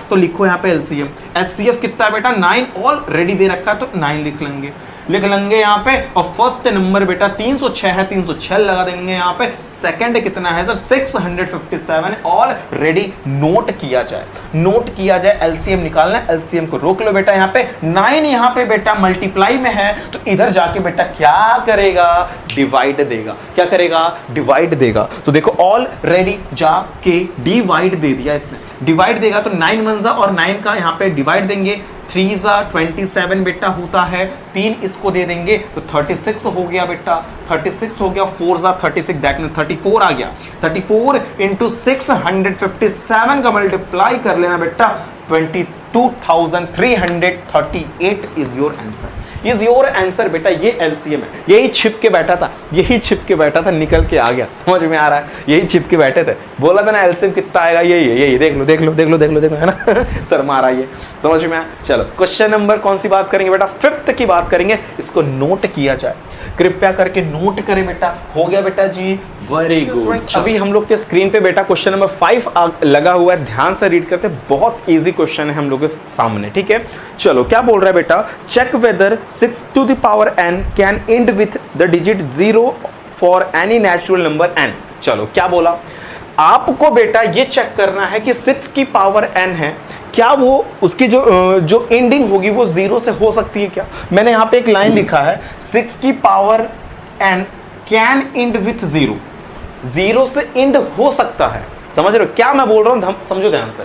A: तो लिखो यहाँ पे एलसीएम। एचसीएफ कितना है बेटा 9 ऑलरेडी दे रखा है तो 9 लिख लेंगे यहाँ पे। और फर्स्ट नंबर बेटा 306 है, 306 लगा देंगे यहाँ पे। सेकंड कितना है सर 657 ऑलरेडी नोट किया जाए। एलसीएम निकालना है, एलसीएम को रोक लो बेटा यहाँ पे। 9 यहाँ पे बेटा मल्टीप्लाई में है तो इधर जाके बेटा क्या करेगा, डिवाइड देगा। क्या करेगा, डिवाइड देगा। तो देखो ऑलरेडी जाके डिवाइड दे दिया इसने, डिवाइड देगा तो 9 1 और 9 का यहाँ पे डिवाइड देंगे। 3 27 बेटा होता है, 3 इसको दे देंगे तो 36 हो गया बेटा, 36 हो गया। 4 36 दैट मीन 34 आ गया। 34 इंटू 657 का मल्टीप्लाई कर लेना बेटा, 2338 is your answer, is your answer बेटा। ये एलसीएम है, यही छिप के बैठा था, यही छिप के बैठा था, निकल के आ गया, समझ में आ रहा है, यही छिप के बैठे थे, बोला था ना एलसीएम कितना आएगा, यही है, यही, देख लो देख लो देख लो देख लो देख लो, है ना सर मारा ये, समझ में आया। चलो क्वेश्चन नंबर कौन सी बात करेंगे बेटा, 5th की बात करेंगे, इसको नोट किया जाए, कृपया करके नोट करें बेटा। हो गया बेटा जी, वेरी गुड। अभी हम लोग के स्क्रीन पे बेटा क्वेश्चन नंबर 5 लगा हुआ है, ध्यान से रीड करते हैं, बहुत इजी क्वेश्चन है हम लोग के सामने, ठीक है। चलो क्या बोल रहा है बेटा, check whether 6 to the power n can end with the digit 0 for any natural number n। चलो क्या बोला, आपको बेटा ये चेक करना है कि 6 की पावर n है, क्या वो उसकी जो एंडिंग होगी वो 0 से हो सकती है क्या। मैंने यहाँ पे एक लाइन लिखा है, 6 की power n can end with 0, 0 से एंड हो सकता है, समझ रहे हो क्या मैं बोल रहा हूँ, समझो ध्यान से।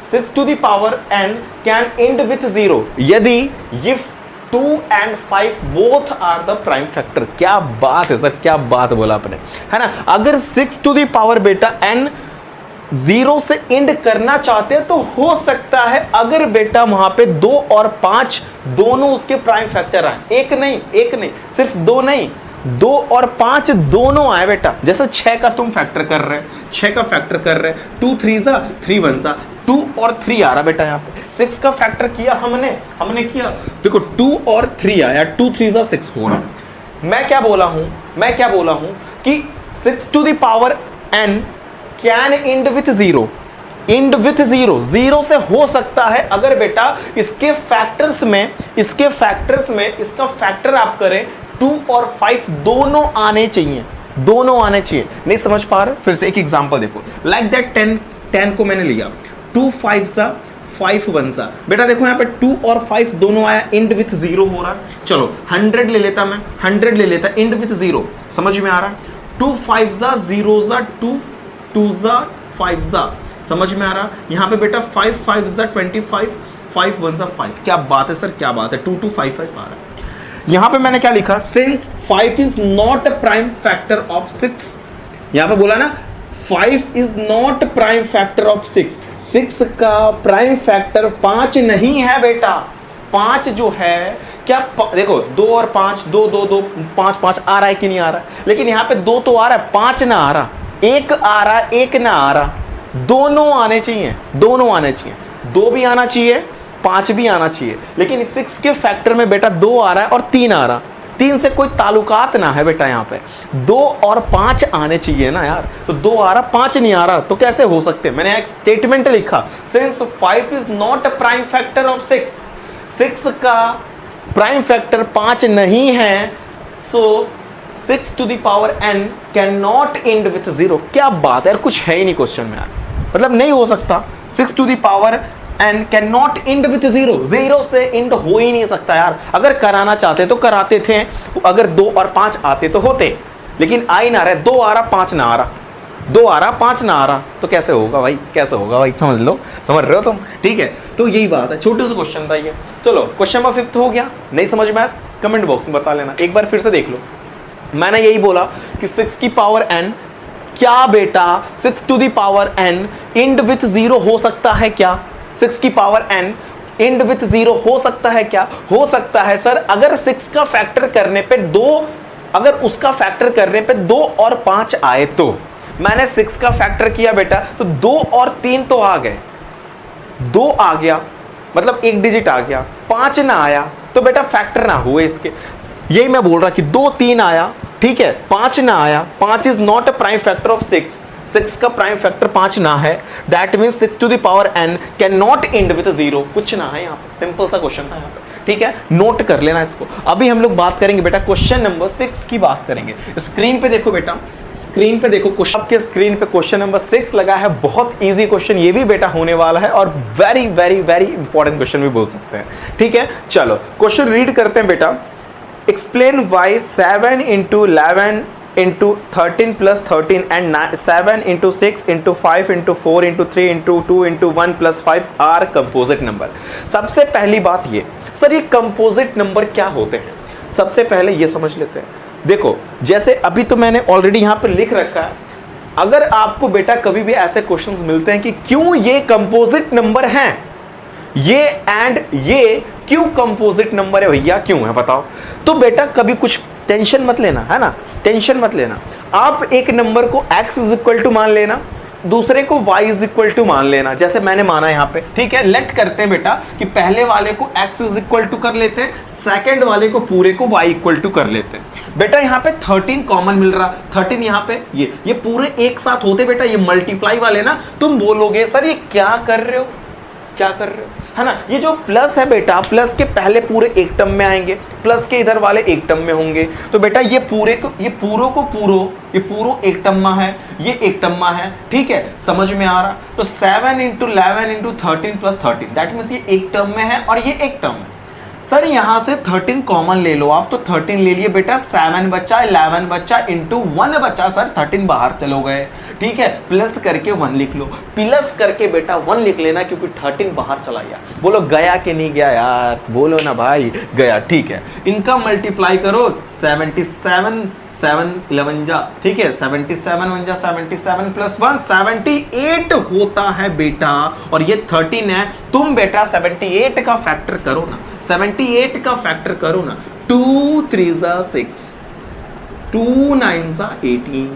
A: 6 to the power n can end with 0 यदि if 2 and 5 both are the prime factor। क्या बात है सर, क्या बात बोला आपने, है ना। अगर 6 to the power बेटा n 0 से एंड करना चाहते हैं तो हो सकता है, अगर बेटा वहां पे 2 और 5 दोनों उसके प्राइम फैक्टर आए, एक नहीं सिर्फ 2 नहीं, 2 और 5 दोनों आए बेटा। जैसे 6 का तुम फैक्टर कर रहे हैं, 6 का फैक्टर कर रहे हैं, 2 3 सा 3 1 सा 2 और 3 आ रहा बेटा। यहाँ पे 6 का फैक्टर किया हमने किया, देखो 2 और 3 आया, 2 3 सा 6 हो रहा। मैं क्या बोला हूं कि 6 to the power n can end with 0, end with 0 से हो सकता है अगर बेटा इसके फैक्टर्स में इसका फैक्टर आप करें 2 और 5 दोनों आने चाहिए। नहीं समझ पा रहे, फिर से एक एग्जांपल देखो, लाइक दैट 10 को मैंने लिया, 2 5 सा 5 1 सा बेटा, देखो यहाँ पे 2 और 5 दोनों आया, एंड विथ 0 हो रहा। चलो 100 ले लेता मैं, 100 ले लेता, एंड विथ 0, समझ में आ रहा। 2 5 सा 0 सा 2 2 सा 5 सा, समझ में आ रहा। यहाँ पे बेटा 5 5 सा 25, 5 1 सा 5, क्या बात है सर, क्या बात है, 2 2 5 5 आ रहा है। यहाँ पे मैंने क्या लिखा, since 5 is not a prime factor of 6, यहाँ पे बोला ना 5 is not prime factor of 6, 6 का प्राइम फैक्टर 5 नहीं है बेटा। 5 जो है क्या, देखो 2 और 5 2 2 2 5 5 आ रहा है कि नहीं आ रहा है, लेकिन यहाँ पे 2 तो आ रहा है, 5 ना आ रहा, 1 आ रहा, 1 ना आ रहा, दोनों आने चाहिए, 2 भी आना चाहिए, 5 भी आना चाहिए, लेकिन 6 के फैक्टर में बेटा 2 आ रहा है और 3 आ रहा, 3 से कोई ताल्लुकात ना है बेटा। यहाँ पे 2 और 5 आने चाहिए ना यार, तो 2 आ रहा 5 नहीं आ रहा, तो कैसे हो सकते। मैंने एक स्टेटमेंट लिखा, since 5 is not a prime factor of 6 का प्राइम फैक्टर 5 नहीं है, so 6 to the power n can not end with 0। क्या बात है यार, कुछ है ही नहीं क्वेश्चन में यार, मतलब नहीं हो सकता। 6 to the power n can not end with 0 से एंड हो ही नहीं सकता यार। अगर कराना चाहते तो कराते थे, अगर 2 और 5 आते तो होते, लेकिन आ ही ना रहा, 2 आ रहा 5 ना आ रहा, 2 आ रहा 5 ना आ रहा, तो कैसे होगा भाई, कैसे होगा भाई, समझ रहे हो तुम, ठीक है। तो यही बात है, छोटे से क्वेश्चन था ये। चलो क्वेश्चन नंबर 5 हो गया, नहीं समझ में आया कमेंट बॉक्स में बता लेना, एक बार फिर से देख लो। मैंने यही बोला कि 6 की पावर n, क्या बेटा 6 to the power n end with 0 हो सकता है क्या, 6 की पावर n एंड विथ 0 हो सकता है क्या, हो सकता है सर। अगर 6 का फैक्टर करने पे 2, अगर उसका फैक्टर करने पे 2 और 5 आए, तो मैंने 6 का फैक्टर किया बेटा, तो 2 और 3 तो आ गए, 2 आ गया मतलब एक डिजिट आ गया, 5 ना आया तो बेटा फैक्टर ना हुए इसके। यही मैं बोल रहा कि 2 3 आया, ठीक है, 5 ना आया, 5 is not a prime factor of 6 का प्राइम फैक्टर 5 ना है, that means 6 to the power n can not end with 0, कुछ ना है यहाँ पे, सिंपल सा क्वेश्चन था यहाँ पे, ठीक है, नोट कर लेना इसको। अभी हम लोग बात करेंगे बेटा क्वेश्चन नंबर 6 की बात करेंगे। स्क्रीन पे देखो बेटा, स्क्रीन पे देखो, आपके स्क्रीन पे क्वेश्चन नंबर 6 लगा है, बहुत इजी क्वेश्चन ये भी बेटा होने वाला है, और very very very important question भी बोल सकते हैं, ठीक है। चलो क्वेश्चन रीड करते हैं बेटा। Explain why 7 into 11 into 13 plus 13 and 7 into 6 into 5 into 4 into 3 into 2 into 1 plus 5 are composite number। सबसे पहली बात ये, सर ये कंपोजिट नंबर क्या होते हैं, सबसे पहले ये समझ लेते हैं। देखो जैसे अभी तो मैंने ऑलरेडी यहाँ पे लिख रखा है, अगर आपको बेटा कभी भी ऐसे क्वेश्चंस मिलते हैं कि क्यों ये कंपोजिट नंबर हैं, ये एंड ये क्यों कंपोजिट नंबर है भैया, क्यों है बताओ? तो बेटा कभी कुछ टेंशन मत लेना, है ना, टेंशन मत लेना। आप एक नंबर को x इज इक्वल टू मान लेना, दूसरे को y इज इक्वल टू मान लेना, जैसे मैंने माना यहाँ पे, ठीक है। लेट करते हैं बेटा कि पहले वाले को x इज इक्वल टू कर लेते हैं, सेकंड वाले को पूरे को y इक्वल टू कर लेते हैं। बेटा यहाँ पे 13 कॉमन मिल रहा, 13 यहाँ पे ये पूरे एक साथ होते बेटा, ये मल्टीप्लाई वाले ना, तुम बोलोगे सर ये क्या कर रहे हो, क्या कर रहे हो, है ना। ये जो प्लस है बेटा, प्लस के पहले पूरे एक टर्म में आएंगे, प्लस के इधर वाले एक टर्म में होंगे, तो बेटा ये पूरे को ये पूरों को ये पूरो एक टर्मा है, ये एक टर्मा है, ठीक है, समझ में आ रहा। तो 7 into 11 into 13 plus 13, that means ये एक टर्म में है और ये एक टर्म है। सर यहां से 13 कॉमन ले लो आप, तो 13 ले लिए बेटा, 7 बचा, 11 बचा, इंटू 1 बचा, सर 13 बाहर चलो गए, ठीक है। प्लस करके 1 लिख लो, प्लस करके बेटा 1 लिख लेना, क्योंकि 13 बाहर चला गया। बोलो गया कि नहीं गया यार, बोलो ना भाई, गया, ठीक है। इनका मल्टीप्लाई करो, 77 7 11 जा, ठीक है, 77 1 जा 77 प्लस 1 78 होता है बेटा, और ये 13 है। तुम बेटा 78 का फैक्टर करो ना, 78 का फैक्टर करो ना, 2 3 जा 6, 2 9 जा 18,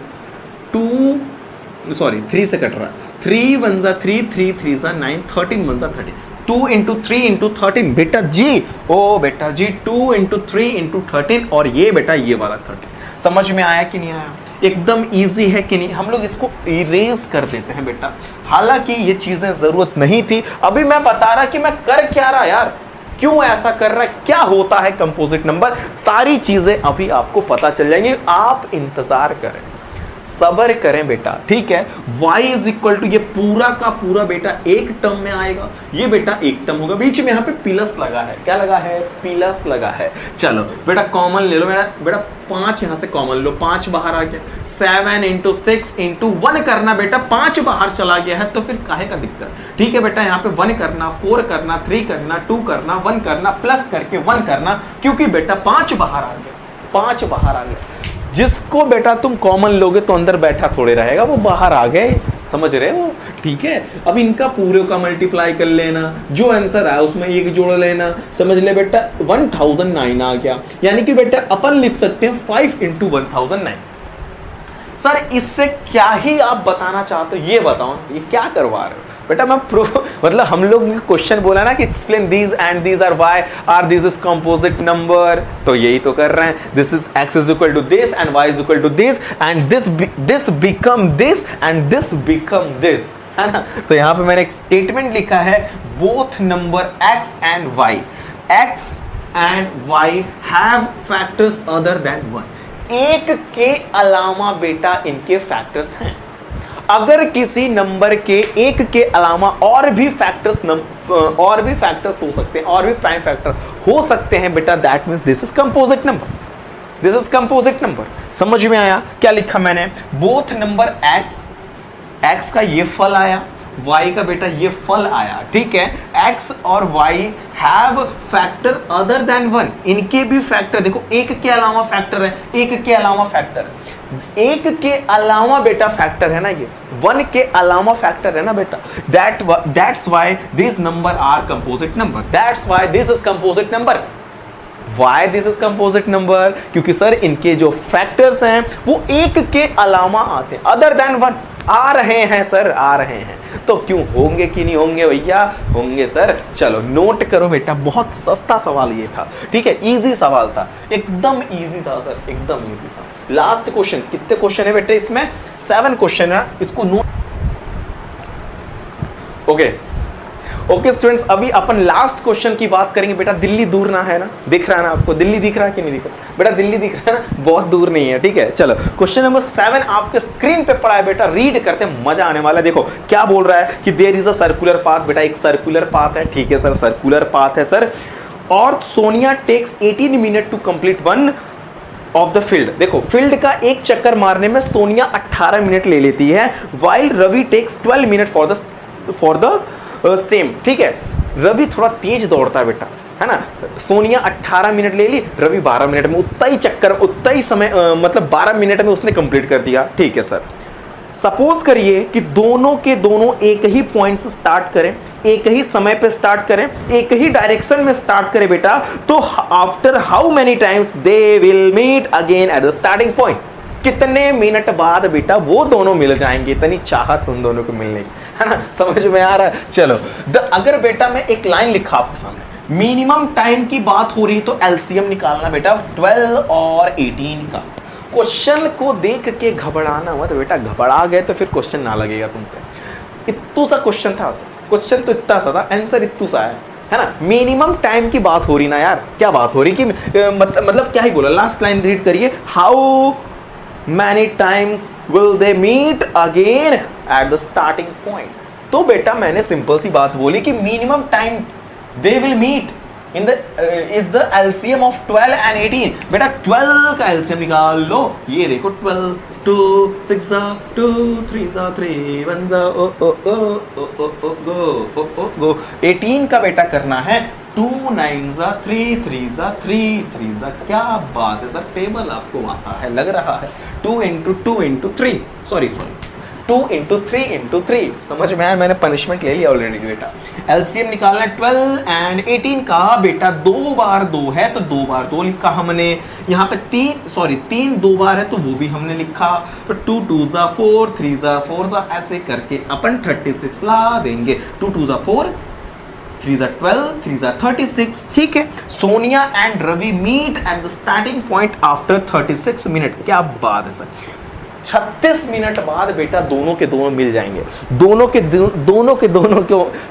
A: 3 से कट रहा है, 3 1 जा 3, 3 3 जा 9, 13 1 जा 13, 2 इंटू 3 इंटू 13 बेटा जी, ओ बेटा जी 2 इंटू 3 इंटू 13, और ये बेटा ये वाला 13। समझ में आया कि नहीं आया? एकदम इजी है कि नहीं? हम लोग इसको इरेज कर देते हैं बेटा, हालांकि ये चीजें जरूरत नहीं थी। अभी मैं बता रहा कि मैं कर क्या रहा यार, क्यों ऐसा कर रहा है, क्या होता है कंपोजिट नंबर, सारी चीजें अभी आपको पता चल जाएंगी। आप इंतजार करें, सब्र करें बेटा, ठीक है। y इज इक्वल टू ये पूरा का पूरा बेटा एक टर्म में आएगा, ये बेटा एक टर्म होगा, बीच में यहाँ पे प्लस लगा है, क्या लगा है, प्लस लगा है। चलो बेटा कॉमन ले लो, बेटा 5 यहाँ से कॉमन लो, 5 बाहर आ गया, 7 इंटू 6 इंटू 1 करना बेटा, 5 बाहर चला गया है, तो फिर काहे का दिक्कत, ठीक है बेटा। यहाँ पे 1 करना, 4 करना, 3 करना, 2 करना, 1 करना, प्लस करके 1 करना, क्योंकि बेटा 5 बाहर आ गया, 5 बाहर आ गया। जिसको बेटा तुम कॉमन लोगे तो अंदर बैठा थोड़े रहेगा, वो बाहर आ गए, समझ रहे हो, ठीक है। अब इनका पूरे का मल्टीप्लाई कर लेना, जो आंसर आया उसमें एक जोड़ लेना, समझ ले बेटा 1009 आ गया, यानी कि बेटा अपन लिख सकते हैं 5 इंटू 1009। सर इससे क्या ही आप बताना चाहते हो, ये बताओ, ये क्या करवा रहे हो बेटा? मैं प्रूफ मतलब हम लोग ने क्वेश्चन बोला ना कि explain these and these are why are these is composite number, तो यही तो कर रहे हैं। This is x is equal to this and y is equal to this and this become this and this become this, है ना। तो यहाँ पे मैंने एक स्टेटमेंट लिखा है, both number x and y, x and y have factors other than 1, एक के अलावा बेटा इनके फैक्टर्स हैं। अगर किसी नंबर के एक के अलावा और भी फैक्टर्स हो सकते हैं, और भी प्राइम फैक्टर हो सकते हैं बेटा, that means this is composite number, this is composite number. समझ में आया क्या लिखा मैंने? बोथ नंबर x का ये फल आया, y का बेटा ये फल आया, ठीक है। x और y have factor other than 1, इनके भी फैक्टर देखो, एक के अलावा फैक्टर है, एक के अलावा फैक्टर है, एक के अलावा बेटा फैक्टर है ना, ये 1 के अलावा फैक्टर है ना बेटा, that's why this number are composite number, that's why this is composite number. Why this is composite number? क्योंकि सर इनके जो फैक्टर्स हैं वो एक के अलावा आते हैं, अदर देन 1 आ रहे हैं सर, आ रहे हैं, तो क्यों होंगे कि नहीं होंगे भैया, होंगे सर। चलो नोट करो बेटा, बहुत सस्ता सवाल ये था, ठीक है, इजी सवाल था, एकदम इजी था सर, एकदम इजी था। लास्ट क्वेश्चन, कितने क्वेश्चन है बेटा इसमें? 7 क्वेश्चन है, इसको नोट। ओके स्टूडेंट्स, अभी अपन लास्ट क्वेश्चन की बात करेंगे बेटा। दिल्ली दूर ना है ना, दिख रहा है ना आपको, दिल्ली दिख रहा है कि नहीं दिख रहा बेटा? दिल्ली दिख रहा है ना, बहुत दूर नहीं है, ठीक है। चलो क्वेश्चन नंबर 7 आपके स्क्रीन पे पड़ा है बेटा, रीड करते हैं, मजा आने वाला है। देखो क्या बोल रहा है कि there is a circular path, बेटा एक सर्कुलर पाथ है, ठीक है सर, सर्कुलर पाथ है सर, और Sonia takes 18 minute to complete 1 of the field. देखो फील्ड का एक चक्कर मारने में सोनिया 18 मिनट ले लेती है, while Ravi takes 12 minute for the same, ठीक है। रवि थोड़ा तेज दौड़ता है बेटा, है ना। सोनिया 18 मिनट ले ली, रवि 12 मिनट में, उतना ही चक्कर, उतना ही समय मतलब 12 मिनट में उसने कंप्लीट कर दिया, ठीक है सर। सपोज करिए कि दोनों के दोनों एक ही पॉइंट से स्टार्ट करें, एक ही समय पे स्टार्ट करें, एक ही डायरेक्शन में स्टार्ट करें बेटा, तो after how many times they will meet again at the starting point, कितने मिनट बाद बेटा वो दोनों मिल जाएंगे। इतनी चाहत उन दोनों को मिलने की, है ना, समझ में आ रहा है। चलो अगर बेटा मैं एक लाइन लिखा आपके सामने, मिनिमम टाइम की बात हो रही तो एलसीएम निकालना बेटा 12 और 18 का। क्वेश्चन को देख के घबराना मत बेटा, घबरा गए तो फिर क्वेश्चन ना लगेगा तुमसे। इत्तू सा क्वेश्चन था, क्वेश्चन तो इतना सा था, आंसर इत्तू सा है ना। मिनिमम टाइम की बात हो रही ना यार, क्या बात हो रही कि मतलब क्या ही बोला, लास्ट लाइन रीड करिए, how many times will they meet again at the starting point. तो बेटा मैंने सिंपल सी बात बोली कि minimum time they will meet in the is the LCM of 12 and 18। बेटा 12 का एलसीएम निकाल लो, ये देखो 12 2 6 2 3 3 1 ओ ओ ओ ओ ओ गो ओ गो। 18 का बेटा करना है 2 9 3 3 3 3 क्या बात है सर, टेबल आपको आता है लग रहा है। 2 into 2 into 3 sorry 2 into 3 into 3, समझ में आया, मैंने पनिशमेंट ले लिया ऑलरेडी बेटा। एलसीएम निकालना 12 एंड 18 का बेटा, 2 बार 2 है तो 2 बार 2 लिखा हमने। यहाँ पे 3 2 बार है तो वो भी हमने लिखा। तो 2 2 4 3 4 ऐसे करके अपन 36 ला देंगे। 2 2 4 3 12 3 36, ठीक है। Sonia and Ravi meet at the starting point after 36 minute. क्या बात है सर, 36 मिनट बाद बेटा दोनों के दोनों मिल जाएंगे, दोनों के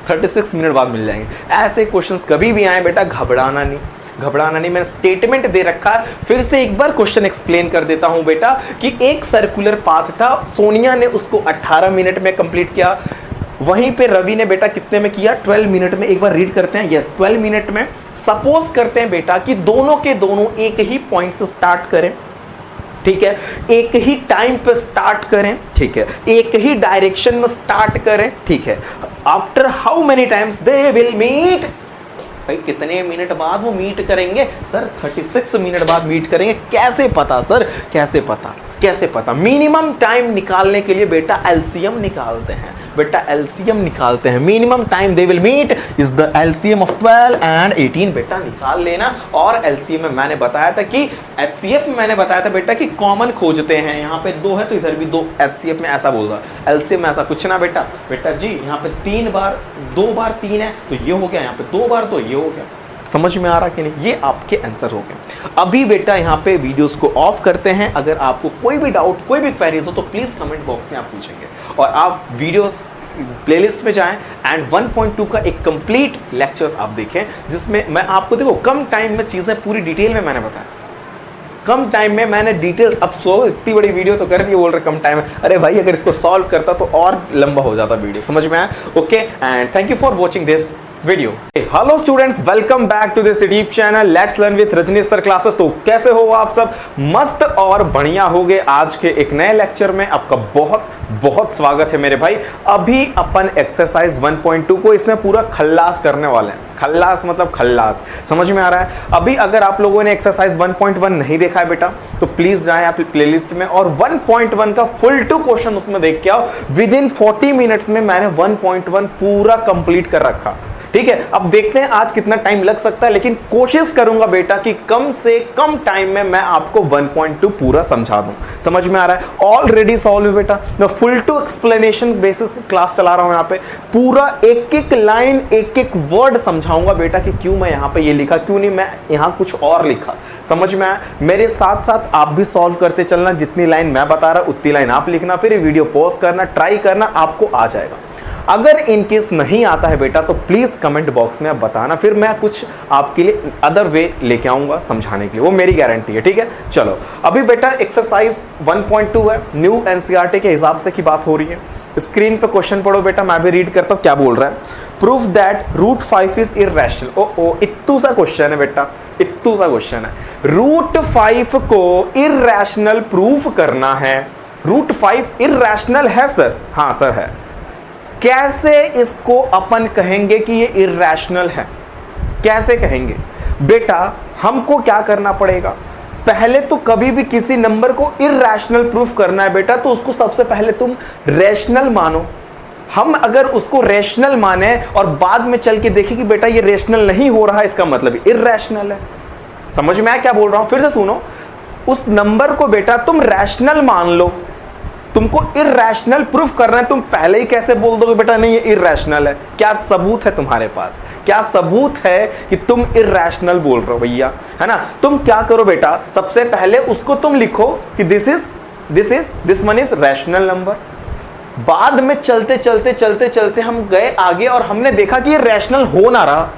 A: 36 मिनट बाद मिल जाएंगे। ऐसे क्वेश्चंस कभी भी आए बेटा घबराना नहीं। मैंने स्टेटमेंट दे रखा है, फिर से एक बार क्वेश्चन एक्सप्लेन कर देता हूं बेटा कि एक सर्कुलर पाथ था, सोनिया ने उसको 18 मिनट में कंप्लीट किया, वहीं पे रवि ने बेटा कितने में किया, 12 मिनट में। एक बार रीड करते हैं, यस 12 मिनट में। सपोज करते हैं बेटा कि दोनों के दोनों एक ही पॉइंट से स्टार्ट करें, ठीक है, एक ही टाइम पे स्टार्ट करें, ठीक है, एक ही डायरेक्शन में स्टार्ट करें, ठीक है। After how many times they will meet, भाई कितने मिनट बाद वो मीट करेंगे सर, 36 मिनट बाद मीट करेंगे। कैसे पता सर, कैसे पता? मिनिमम टाइम निकालने के लिए बेटा एलसीएम निकालते हैं, minimum time they will meet is the LCM of 12 and 18 बेटा निकाल लेना। और एलसीएम में मैंने बताया था कि एचसीएफ में मैंने बताया था बेटा कि कॉमन खोजते हैं, यहाँ पे 2 है तो इधर भी 2, एचसीएफ में ऐसा बोल रहा है, एलसीएम में ऐसा कुछ ना बेटा जी यहाँ पे 3 बार 2 बार 3 है तो ये हो गया, यहाँ पे 2 बार तो ये हो गया। समझ में आ रहा कि नहीं, ये आपके आंसर हो गए। अभी बेटा यहाँ पे वीडियोस को ऑफ करते हैं, अगर आपको कोई भी डाउट कोई भी क्वेरीज हो तो प्लीज कमेंट बॉक्स में आप पूछेंगे, और आप वीडियोस प्लेलिस्ट में जाएं एंड 1.2 का एक कंप्लीट लेक्चर्स आप देखें, जिसमें मैं आपको देखो कम टाइम में चीजें पूरी डिटेल में मैंने बताया, कम टाइम में मैंने डिटेल्स। अब इतनी बड़ी वीडियो तो कर दी, बोल रहे कम टाइम में, अरे भाई अगर इसको सॉल्व करता तो और लंबा हो जाता वीडियो, समझ में आया। Okay and thank you for watching this video. Hello students, welcome back to this YouTube channel let's learn with Rajneesh sir classes. तो कैसे हो आप सब, मस्त और बढ़िया हो गए। आज के एक नए लेक्चर में आपका बहुत स्वागत है मेरे भाई। अभी अपन एक्सरसाइज 1.2 को इसमें पूरा खल्लास करने वाले हैं। खल्लास मतलब खल्लास, समझ में आ रहा है। अभी अगर आप लोगों ने एक्सरसाइज 1.1 नहीं देखा है बेटा तो प्लीज जाएं आप प्लेलिस्ट में और 1.1 का फुल टू क्वेश्चन उसमें देख के आओ। विद इन 40 मिनट्स में मैंने 1.1 पूरा कंप्लीट कर रखा, ठीक है। अब देखते हैं आज कितना टाइम लग सकता है, लेकिन कोशिश करूंगा बेटा कि कम से कम टाइम में मैं आपको 1.2 पूरा समझा दूं। समझ में आ रहा है, ऑलरेडी सॉल्व बेटा। मैं full to explanation basis class चला रहा हूं, यहाँ पे पूरा एक एक लाइन एक एक वर्ड समझाऊंगा बेटा कि क्यों मैं यहाँ पे ये लिखा, क्यों नहीं मैं यहाँ कुछ और लिखा। समझ में आया। मेरे साथ साथ आप भी सॉल्व करते चलना, जितनी लाइन मैं बता रहा उतनी लाइन आप लिखना, फिर वीडियो पॉज करना, ट्राई करना, आपको आ जाएगा। अगर इनकेस नहीं आता है बेटा तो प्लीज कमेंट बॉक्स में आप बताना, फिर मैं कुछ आपके लिए अदर वे लेके आऊंगा समझाने के लिए, वो मेरी गारंटी है, ठीक है। चलो अभी बेटा एक्सरसाइज 1.2 है, न्यू एनसीईआरटी के हिसाब से की बात हो रही है। स्क्रीन पे क्वेश्चन पढ़ो बेटा, मैं भी रीड करता हूं क्या बोल रहा है। Proof that √5 is irrational. ओ इत्तू सा क्वेश्चन है बेटा, इत्तू सा क्वेश्चन है। √5 को इर्रेशनल प्रूफ करना है। √5 इर्रेशनल है सर? हाँ सर है। कैसे इसको अपन कहेंगे कि ये इर्रेशनल है, कैसे कहेंगे बेटा? हमको क्या करना पड़ेगा, पहले तो कभी भी किसी नंबर को इर्रेशनल प्रूफ करना है बेटा, तो उसको सबसे पहले तुम रैशनल मानो। हम अगर उसको रैशनल माने और बाद में चल के देखें कि बेटा ये रैशनल नहीं हो रहा, इसका मतलब इर्रेशनल है। समझ में आया क्या बोल रहा हूं? फिर से सुनो, उस नंबर को बेटा तुम रैशनल मान लो, तुमको इर्रेशनल प्रूफ करना है, तुम पहले ही कैसे बोल दोगे बेटा नहीं ये इर्रेशनल है? क्या सबूत है तुम्हारे पास? क्या सबूत है कि तुम इर्रेशनल बोल रहे हो भैया, है ना? तुम क्या करो बेटा, सबसे पहले उसको तुम लिखो कि this one is rational number. बाद में चलते चलते हम गए आगे और हमने देखा कि ये रैशनल हो ना रहा।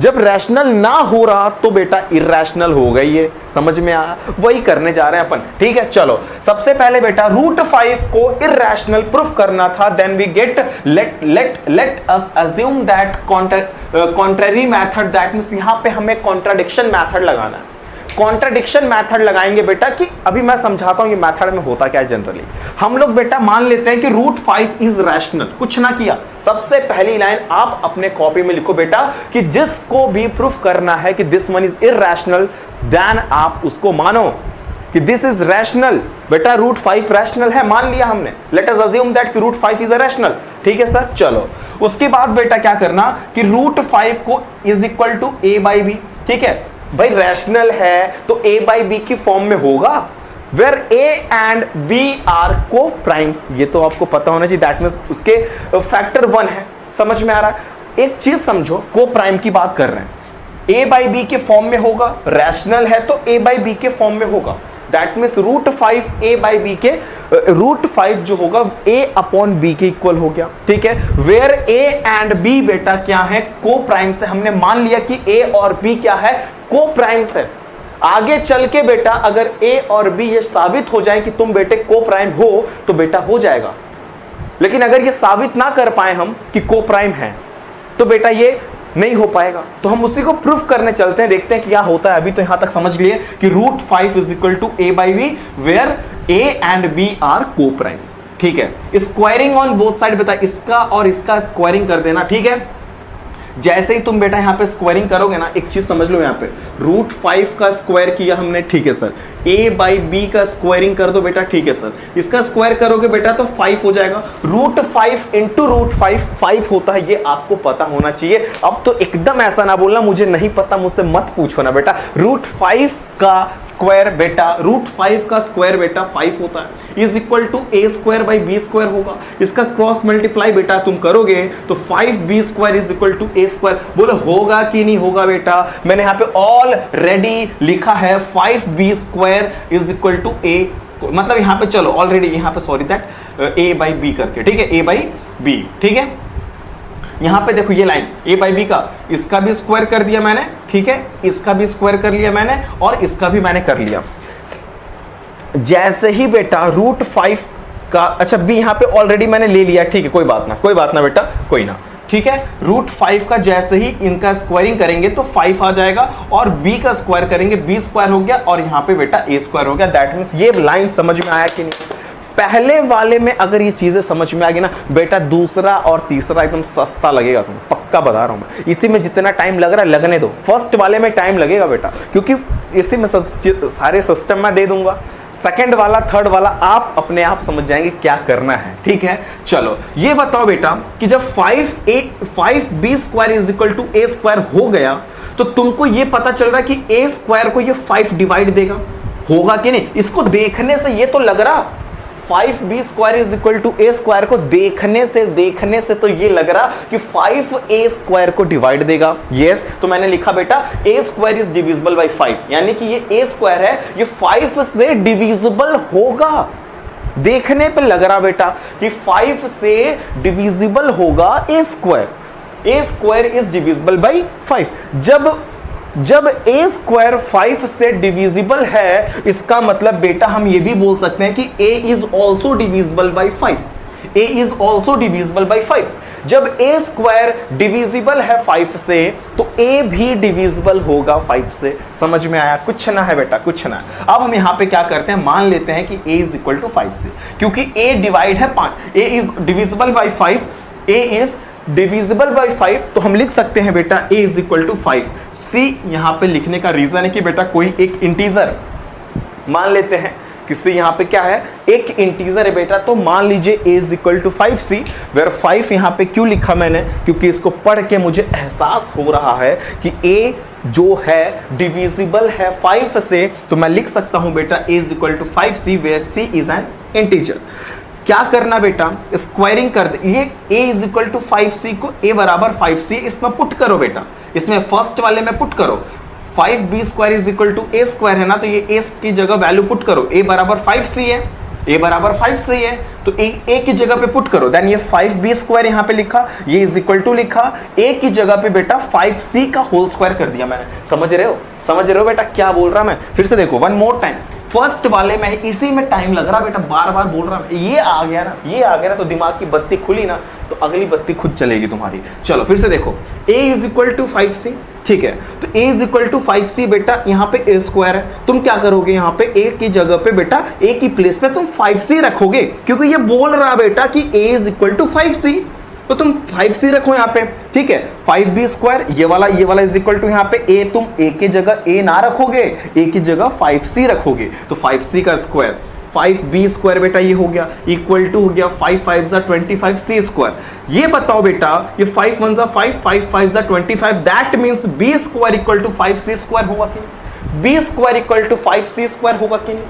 A: जब रैशनल ना हो रहा तो बेटा इर्रेशनल हो गई है। समझ में आया? वही करने जा रहे हैं अपन। ठीक है, चलो सबसे पहले बेटा √5 को इर्रेशनल प्रूफ करना था। Then we get let us assume that contrary method, that means यहां पे हमें कॉन्ट्राडिक्शन मेथड लगाना है। कॉन्ट्राडिक्शन मेथड लगाएंगे बेटा कि अभी मैं समझाता हूं ये मेथड में होता क्या है। जनरली हम लोग बेटा मान लेते हैं कि √5 इज रैशनल। कुछ ना किया, सबसे पहली लाइन आप अपने कॉपी में लिखो बेटा कि जिसको भी प्रूफ करना है कि this one is irrational, then आप उसको मानो कि दिस इज रैशनल। बेटा √5 रैशनल है, मान लिया हमने। लेट अस अज्यूम दैट कि √5 इज रैशनल। ठीक है सर, चलो उसके बाद बेटा क्या करना कि √5 को इज इक्वल टू a/b। ठीक है भाई, रैशनल है तो a/b की फॉर्म में होगा, where a and b are coprimes. ये तो आपको पता होना चाहिए, दैट मींस उसके फैक्टर 1 है। समझ में आ रहा है? एक चीज समझो, को प्राइम की बात कर रहे हैं, a/b के फॉर्म में होगा, रैशनल है तो a/b के फॉर्म में होगा। दैट मींस √5 a/b के √5 जो होगा a/b के इक्वल हो गया। ठीक है, वेयर a एंड b बेटा क्या है, को प्राइम से। हमने मान लिया कि a और b क्या है, को प्राइम्स है। आगे चल के बेटा अगर a और b ये साबित हो जाए कि तुम बेटे को प्राइम हो तो बेटा हो जाएगा। लेकिन अगर ये साबित ना कर पाए हम कि को प्राइम है तो बेटा ये नहीं हो पाएगा। तो हम उसी को प्रूफ करने चलते हैं, देखते हैं क्या होता है। अभी तो यहां तक समझ लिए कि √5 is equal to a/b where a and b are coprimes. ठीक है, स्क्वायरिंग ऑन बोथ साइड बेटा, इसका और इसका स्क्वायरिंग कर देना। ठीक है, जैसे ही तुम बेटा यहां पे स्क्वायरिंग करोगे ना, एक चीज समझ लो, यहां पे √5 का स्क्वायर किया हमने। ठीक है सर, a/b का स्क्वायरिंग कर दो बेटा। ठीक है सर, इसका स्क्वायर करोगे बेटा तो 5 हो जाएगा। √5 इंटू √5 5 होता है, ये आपको पता होना चाहिए। अब तो एकदम ऐसा ना बोलना मुझे नहीं पता, मुझसे मत पूछो ना बेटा। √5 का स्क्वायर बेटा, √5 का स्क्वायर बेटा 5 होता है, is equal to a² / b² होगा। इसका क्रॉस मल्टीप्लाई बेटा तुम करोगे तो 5b² is equal to a²। बोलो होगा कि नहीं होगा बेटा? मैंने यहाँ पे ऑलरेडी लिखा है 5b² is equal to a², मतलब यहाँ पे चलो ऑलरेडी यहाँ पे सॉरी दैट a/b करके। ठीक है, a/b। ठीक है, यहां पे देखो ये लाइन a/b का, इसका भी स्क्वायर कर दिया मैंने। ठीक है, इसका भी स्क्वायर कर लिया मैंने और इसका भी मैंने कर लिया। जैसे ही बेटा √5 का, अच्छा b यहां पे ऑलरेडी मैंने ले लिया। ठीक है, कोई बात ना बेटा, कोई ना। ठीक है, √5 का जैसे ही इनका स्क्वायरिंग करेंगे तो 5 आ जाएगा और b का स्क्वायर करेंगे, b² हो गया और यहाँ पे बेटा a² हो गया। दैट मीन्स ये लाइन समझ में आया कि नहीं? पहले वाले में अगर ये चीजें समझ में आ गई ना बेटा, दूसरा और तीसरा एकदम सस्ता लगेगा तुम्हें, पक्का बता रहा हूं मैं। इसी में जितना टाइम लग रहा है लगने दो, फर्स्ट वाले में टाइम लगेगा बेटा, क्योंकि इसी में सब सारे सिस्टम मैं दे दूंगा। सेकंड वाला, थर्ड वाला आप अपने आप समझ जाएंगे क्या करना है। ठीक है, चलो ये बताओ बेटा कि जब 5b² is equal to a² हो गया तो तुमको ये पता चल रहा है कि a² को ये 5 डिवाइड देगा, होगा कि नहीं? इसको देखने से ये तो लग रहा 5b² is equal to a² को देखने से तो ये लग रहा कि 5a² को डिवाइड देगा। यस, तो मैंने लिखा बेटा a² इज डिविजिबल बाय 5, यानी कि ये a² है, ये 5 से डिविजिबल होगा। देखने पे लग रहा बेटा कि 5 से डिविजिबल होगा a² इज डिविजिबल बाय 5। जब a² 5 से डिविजिबल है, इसका मतलब बेटा हम ये भी बोल सकते हैं कि a is also divisible by 5। a is also divisible by 5। जब a² डिविजिबल है 5 से तो a भी डिविजिबल होगा 5 से। समझ में आया? कुछ ना है बेटा, कुछ ना। अब हम यहाँ पे क्या करते हैं, मान लेते हैं कि a इज इक्वल टू 5 से, क्योंकि a डिवाइड है 5, a is divisible by 5, a is divisible by 5, तो हम लिख सकते हैं बेटा a इज इक्वल टू 5। सी यहाँ पे लिखने का रीजन है कि बेटा कोई एक इंटीजर मान लेते हैं किसी यहाँ पे क्या है, एक इंटीजर है बेटा, तो मान लीजिए a is equal to 5c, where 5 यहाँ पे क्यों लिखा मैंने, क्योंकि इसको पढ़ के मुझे एहसास हो रहा है कि a जो है डिविजिबल है 5 से, तो मैं लिख सकता हूं बेटा a is equal to 5c where c is an integer. क्या करना बेटा, स्क्वायरिंग कर दे, ये a is equal to 5c को a बराबर 5c इसमें पुट करो बेटा, इसमें फर्स्ट वाले में पुट करो, 5b square is equal to a square है ना, तो ये a की जगह वैल्यू पुट करो, a बराबर 5c है, a बराबर 5c है, तो a की जगह पे पुट करो, देन ये 5b स्क्वायर यहाँ पे लिखा, ये इज इक्वल टू लिखा, a की जगह पे बेटा 5c का होल स्क्वायर कर दिया मैंने। समझ रहे हो बेटा क्या बोल रहा मैं, फिर से देखो वन मोर टाइम, फर्स्ट वाले में इसी में टाइम लग रहा बेटा, बार बार बोल रहा, ये आ गया ना, तो दिमाग की बत्ती खुली ना, तो अगली बत्ती खुद चलेगी तुम्हारी। चलो फिर से देखो, a is equal to 5c, ठीक है, तो a is equal to 5c बेटा, यहाँ पे a स्क्वायर है, तुम क्या करोगे, यहाँ पे a की जगह पे बेटा a की प्लेस पे तुम 5c रखोगे, क्योंकि ये बोल रहा बेटा कि a is equal to 5c, तो तुम 5c रखो यहाँ पे, ठीक है, 5b स्क्वायर ये वाला इज इक्वल टू यहाँ पे a, तुम a की जगह a ना रखोगे, a की जगह 5c रखोगे, तो 5c का स्क्वायर, 5b स्क्वायर बेटा ये हो गया, इक्वल टू हो गया 5 5 जा 25c स्क्वायर। ये बताओ बेटा, ये 5 1 जा 5, 5 5 जा 25, that means b square equal to 5c square होगा कि नहीं, b square equal to 5c square होगा कि नहीं,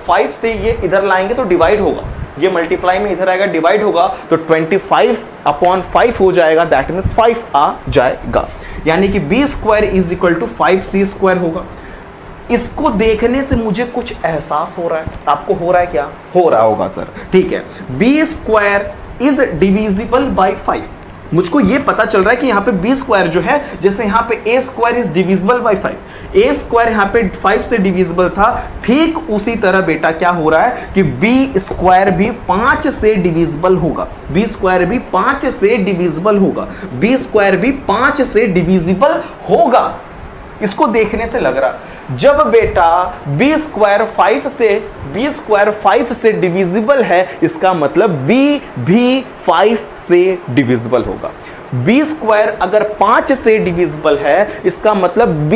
A: 5 से ये इधर लाएंगे तो डिवाइड होगा, ये मल्टीप्लाई में इधर आएगा डिवाइड होगा, तो 25/5 हो जाएगा, दैट मींस 5 आ जाएगा, यानी कि b square is equal to 5c square होगा। इसको देखने से मुझे कुछ एहसास हो रहा है, आपको हो रहा है क्या, हो रहा होगा सर, ठीक है, b square is divisible by 5, मुझको ये पता चल रहा है कि यहाँ पे b स्क्वायर जो है, जैसे यहाँ पे a square is divisible by 5, a square यहाँ पे 5 से डिविजिबल था, ठीक उसी तरह बेटा क्या हो रहा है कि b स्क्वायर भी 5 से डिविजिबल होगा, b स्क्वायर भी 5 से डिविजिबल होगा, b स्क्वायर भी 5 से डिविजिबल होगा। इसको देखने से लग रहा, जब बेटा b स्क्वायर 5 से डिविजिबल है, इसका मतलब b भी 5 से डिविजिबल होगा, b स्क्वायर अगर 5 से डिविजिबल है, इसका मतलब b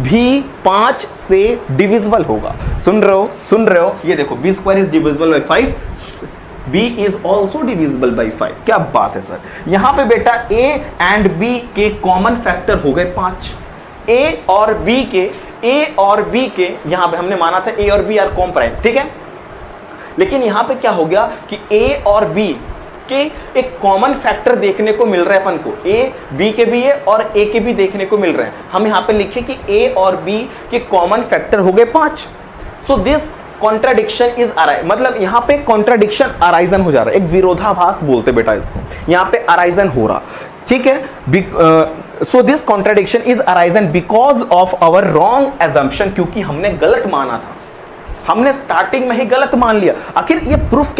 A: भी 5 से डिविजिबल होगा। सुन रहे हो, ये देखो b square is divisible by 5, b is also divisible by 5, क्या बात है सर। यहां पे बेटा a एंड b के कॉमन फैक्टर हो गए 5, a और b के यहां पे हमने माना था a और b आर कॉम प्राइम, ठीक है, लेकिन यहां पे क्या हो गया कि a और b के एक कॉमन फैक्टर देखने को मिल रहा है अपन को, a b के भी है और a के भी देखने को मिल रहे हैं, हम यहां पे लिखे कि a और b के कॉमन फैक्टर हो गए 5, सो दिस कॉन्ट्राडिक्शन इज अराइज, मतलब यहाँ पे कॉन्ट्राडिक्शन अराइजन हो जा रहा है, एक विरोधाभास बोलते बेटा इसको, यहाँ पे अराइजन हो रहा, ठीक है, so this contradiction is arisen because of our wrong assumption, क्योंकि हमने गलत माना था, हमने स्टार्टिंग में ही गलत मान लिया। आखिर ये प्रूफ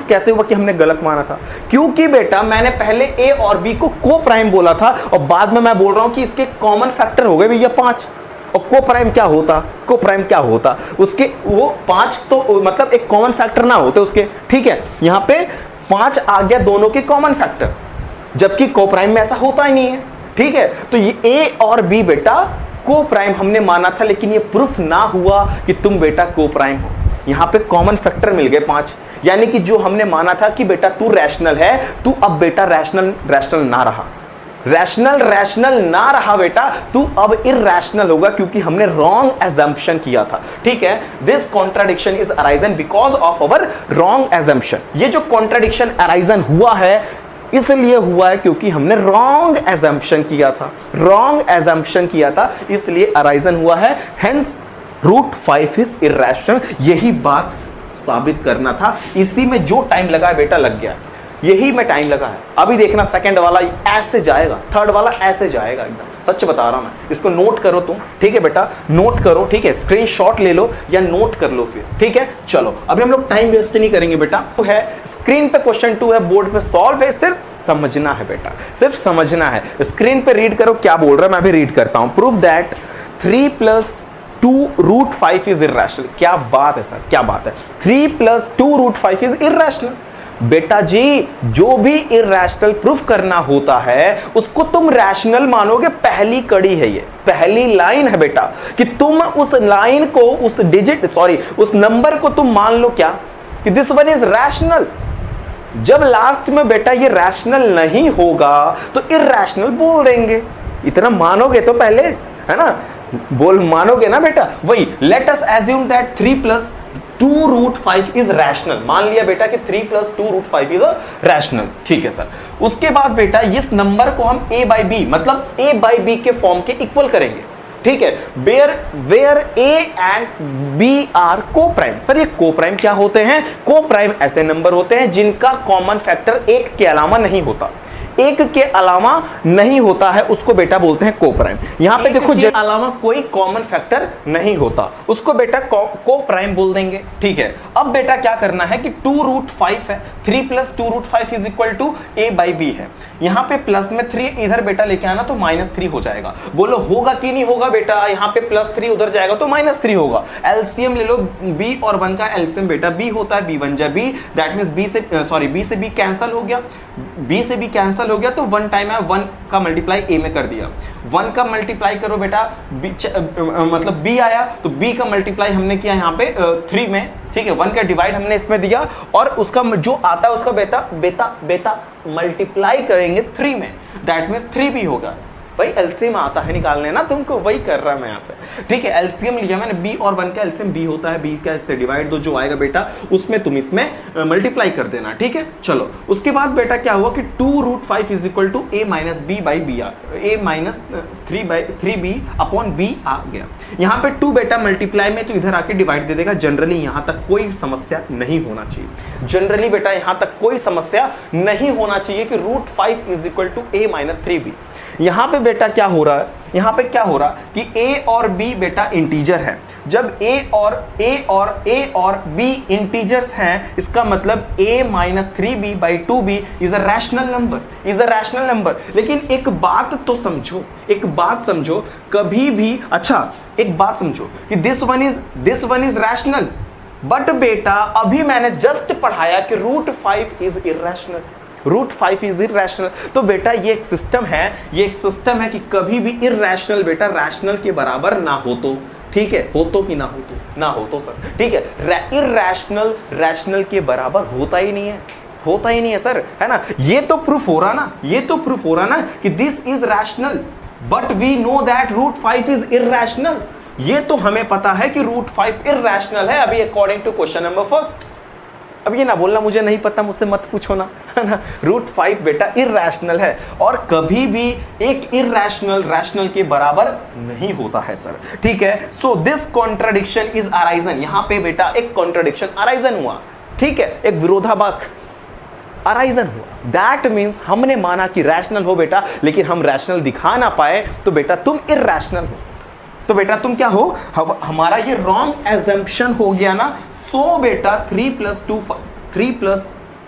A: कैसे हुआ कि हमने गलत माना था, क्योंकि बेटा मैंने पहले a और b को को प्राइम बोला था, और बाद में मैं बोल रहा हूं कि इसके कॉमन फैक्टर हो गए भैया 5, और को प्राइम क्या होता, उसके वो 5 तो मतलब एक कॉमन फैक्टर ना होते उसके, ठीक है, यहाँ पे 5 आ गया दोनों के कॉमन फैक्टर, जबकि को प्राइम में ऐसा होता ही नहीं है, ठीक है, तो ये a और b बेटा को प्राइम हमने माना था, लेकिन ये प्रूफ ना हुआ कि तुम बेटा को प्राइम हो, यहाँ पे कॉमन फैक्टर मिल गए 5, यानी कि जो हमने माना था कि बेटा तू रैशनल है, तू अब बेटा रैशनल ना रहा बेटा, तू अब इरैशनल होगा, क्योंकि हमने रॉन्ग एजम्पशन किया था, ठीक है। This contradiction is arisen because of our wrong assumption, ये जो कॉन्ट्राडिक्शन अराइजन हुआ है इसलिए हुआ है क्योंकि हमने रॉन्ग एजम्पशन किया था, इसलिए अराइजन हुआ है, हेंस √5 इज इरैशनल, यही बात साबित करना था, इसी में जो टाइम लगा है बेटा लग गया, यही में टाइम लगा है। अभी देखना सेकंड वाला ऐसे जाएगा, थर्ड वाला ऐसे जाएगा, एकदम सच बता रहा हूं मैं, इसको नोट करो तुम, ठीक है बेटा, नोट करो, ठीक है, स्क्रीनशॉट ले लो या नोट कर लो फिर, ठीक है। चलो अभी हम लोग टाइम वेस्ट नहीं करेंगे बेटा, तो है स्क्रीन पे क्वेश्चन 2 है, बोर्ड पे सॉल्व है, सिर्फ समझना है बेटा, सिर्फ समझना है। स्क्रीन पे रीड करो क्या बोल रहा है, मैं भी रीड करता हूं। Prove that 3 + 2 √5 is irrational. क्या बात है सर, क्या बात है, 3 + 2 √5 इज इरैशनल, बेटा जी जो भी इरैशनल प्रूफ करना होता है उसको तुम रैशनल मानोगे। पहली कड़ी है, ये पहली लाइन है बेटा कि तुम उस लाइन को, उस नंबर को तुम मान लो क्या कि दिस वन इज रैशनल। जब लास्ट में बेटा ये रैशनल नहीं होगा तो इरैशनल बोल देंगे। इतना मानोगे तो पहले, है ना, मानोगे ना बेटा। वही let us assume that 3 + 2√5 is rational. मान लिया बेटा कि 3 + 2√5 इज अ रैशनल। ठीक है सर। उसके बाद बेटा इस नंबर को हम a/b मतलब a/b के फॉर्म के इक्वल करेंगे। ठीक है, where a and b are coprime. Sir ये को प्राइम क्या होते हैं? को प्राइम ऐसे नंबर होते हैं जिनका कॉमन फैक्टर एक के अलावा नहीं होता। एक के अलावा नहीं होता है उसको बेटा बोलते हैं को प्राइम। यहां पे देखो के अलावा कोई कॉमन फैक्टर नहीं होता उसको बेटा को प्राइम बोल देंगे। ठीक है, अब बेटा क्या करना है कि 2√5 है, 3 + 2√5 इज इक्वल टू a/b है। यहां पे प्लस में 3 इधर बेटा लेके आना तो -3 हो जाएगा। बोलो होगा कि नहीं होगा बेटा? यहां पे +3 उधर जाएगा तो -3 होगा। एलसीएम ले लो, b और 1 का एलसीएम बेटा b होता है, b1 जा b, दैट मींस b से b कैंसिल हो गया, b से b कैंसिल हो गया तो 1 टाइम है 1 का मल्टीप्लाई a में कर दिया। 1 का मल्टीप्लाई करो बेटा मतलब b आया तो b का मल्टीप्लाई हमने किया यहाँ पे 3 में। ठीक है, 1 का डिवाइड हमने इसमें दिया और उसका जो आता है उसका बेटा मल्टीप्लाई करेंगे 3 में, दैट मींस 3b होगा। भाई एलसीएम आता है निकालने ना तुमको, वही कर रहा मैं यहाँ पे। ठीक है, एलसीएम लिया मैंने, b और 1 का एलसीएम b होता है, b का इससे डिवाइड दो, जो आएगा बेटा उसमें तुम इसमें मल्टीप्लाई कर देना। ठीक है, चलो उसके बाद बेटा क्या हुआ कि 2√5 is equal to a - b/b a - 3b upon b आ गया। यहाँ पे 2 बेटा मल्टीप्लाई में तो इधर आके डिवाइड दे देगा। जनरली यहाँ तक कोई समस्या नहीं होना चाहिए। जनरली बेटा यहाँ तक कोई समस्या नहीं होना चाहिए कि √5 is equal to a - 3b। यहां पे बेटा क्या हो रहा है, यहां पे क्या हो रहा कि a और b बेटा इंटीजर है। जब a और b इंटीजर्स हैं इसका मतलब a - 3b/2b is a rational number. लेकिन एक बात तो समझो, कभी भी, अच्छा एक बात समझो कि this one is rational, but बेटा अभी मैंने जस्ट पढ़ाया कि √5 इज इरैशनल। √5 is irrational. तो बेटा ये एक सिस्टम है कि कभी भी इरैशनल बेटा रैशनल के बराबर ना हो तो। ठीक है, हो तो कि ना हो तो सर। ठीक है, इरैशनल रैशनल के बराबर होता ही नहीं है सर, है ना। ये तो प्रूफ हो रहा ना कि this is rational, but we know that √5 is irrational. ये तो हमें पता है कि √5 इरैशनल है अभी अकॉर्डिंग टू क्वेश्चन नंबर 1। अब ये ना बोलना मुझे नहीं पता, मुझसे मत पूछो ना, है ना। √5 बेटा इरैशनल है और कभी भी एक इरैशनल रैशनल के बराबर नहीं होता है सर। ठीक है, so this contradiction is arisen. यहां पे बेटा एक कॉन्ट्रडिक्शन अराइजन हुआ। ठीक है, एक विरोधाभास अराइजन हुआ। दैट मीन्स हमने माना कि रैशनल हो बेटा, लेकिन हम रैशनल दिखा ना पाए तो बेटा तुम इरैशनल हो। तो बेटा तुम क्या हो, हमारा ये रॉन्ग एजम्पशन हो गया ना। सो बेटा 3 +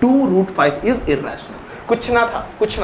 A: 2√5 इज इरैशनल। कुछ ना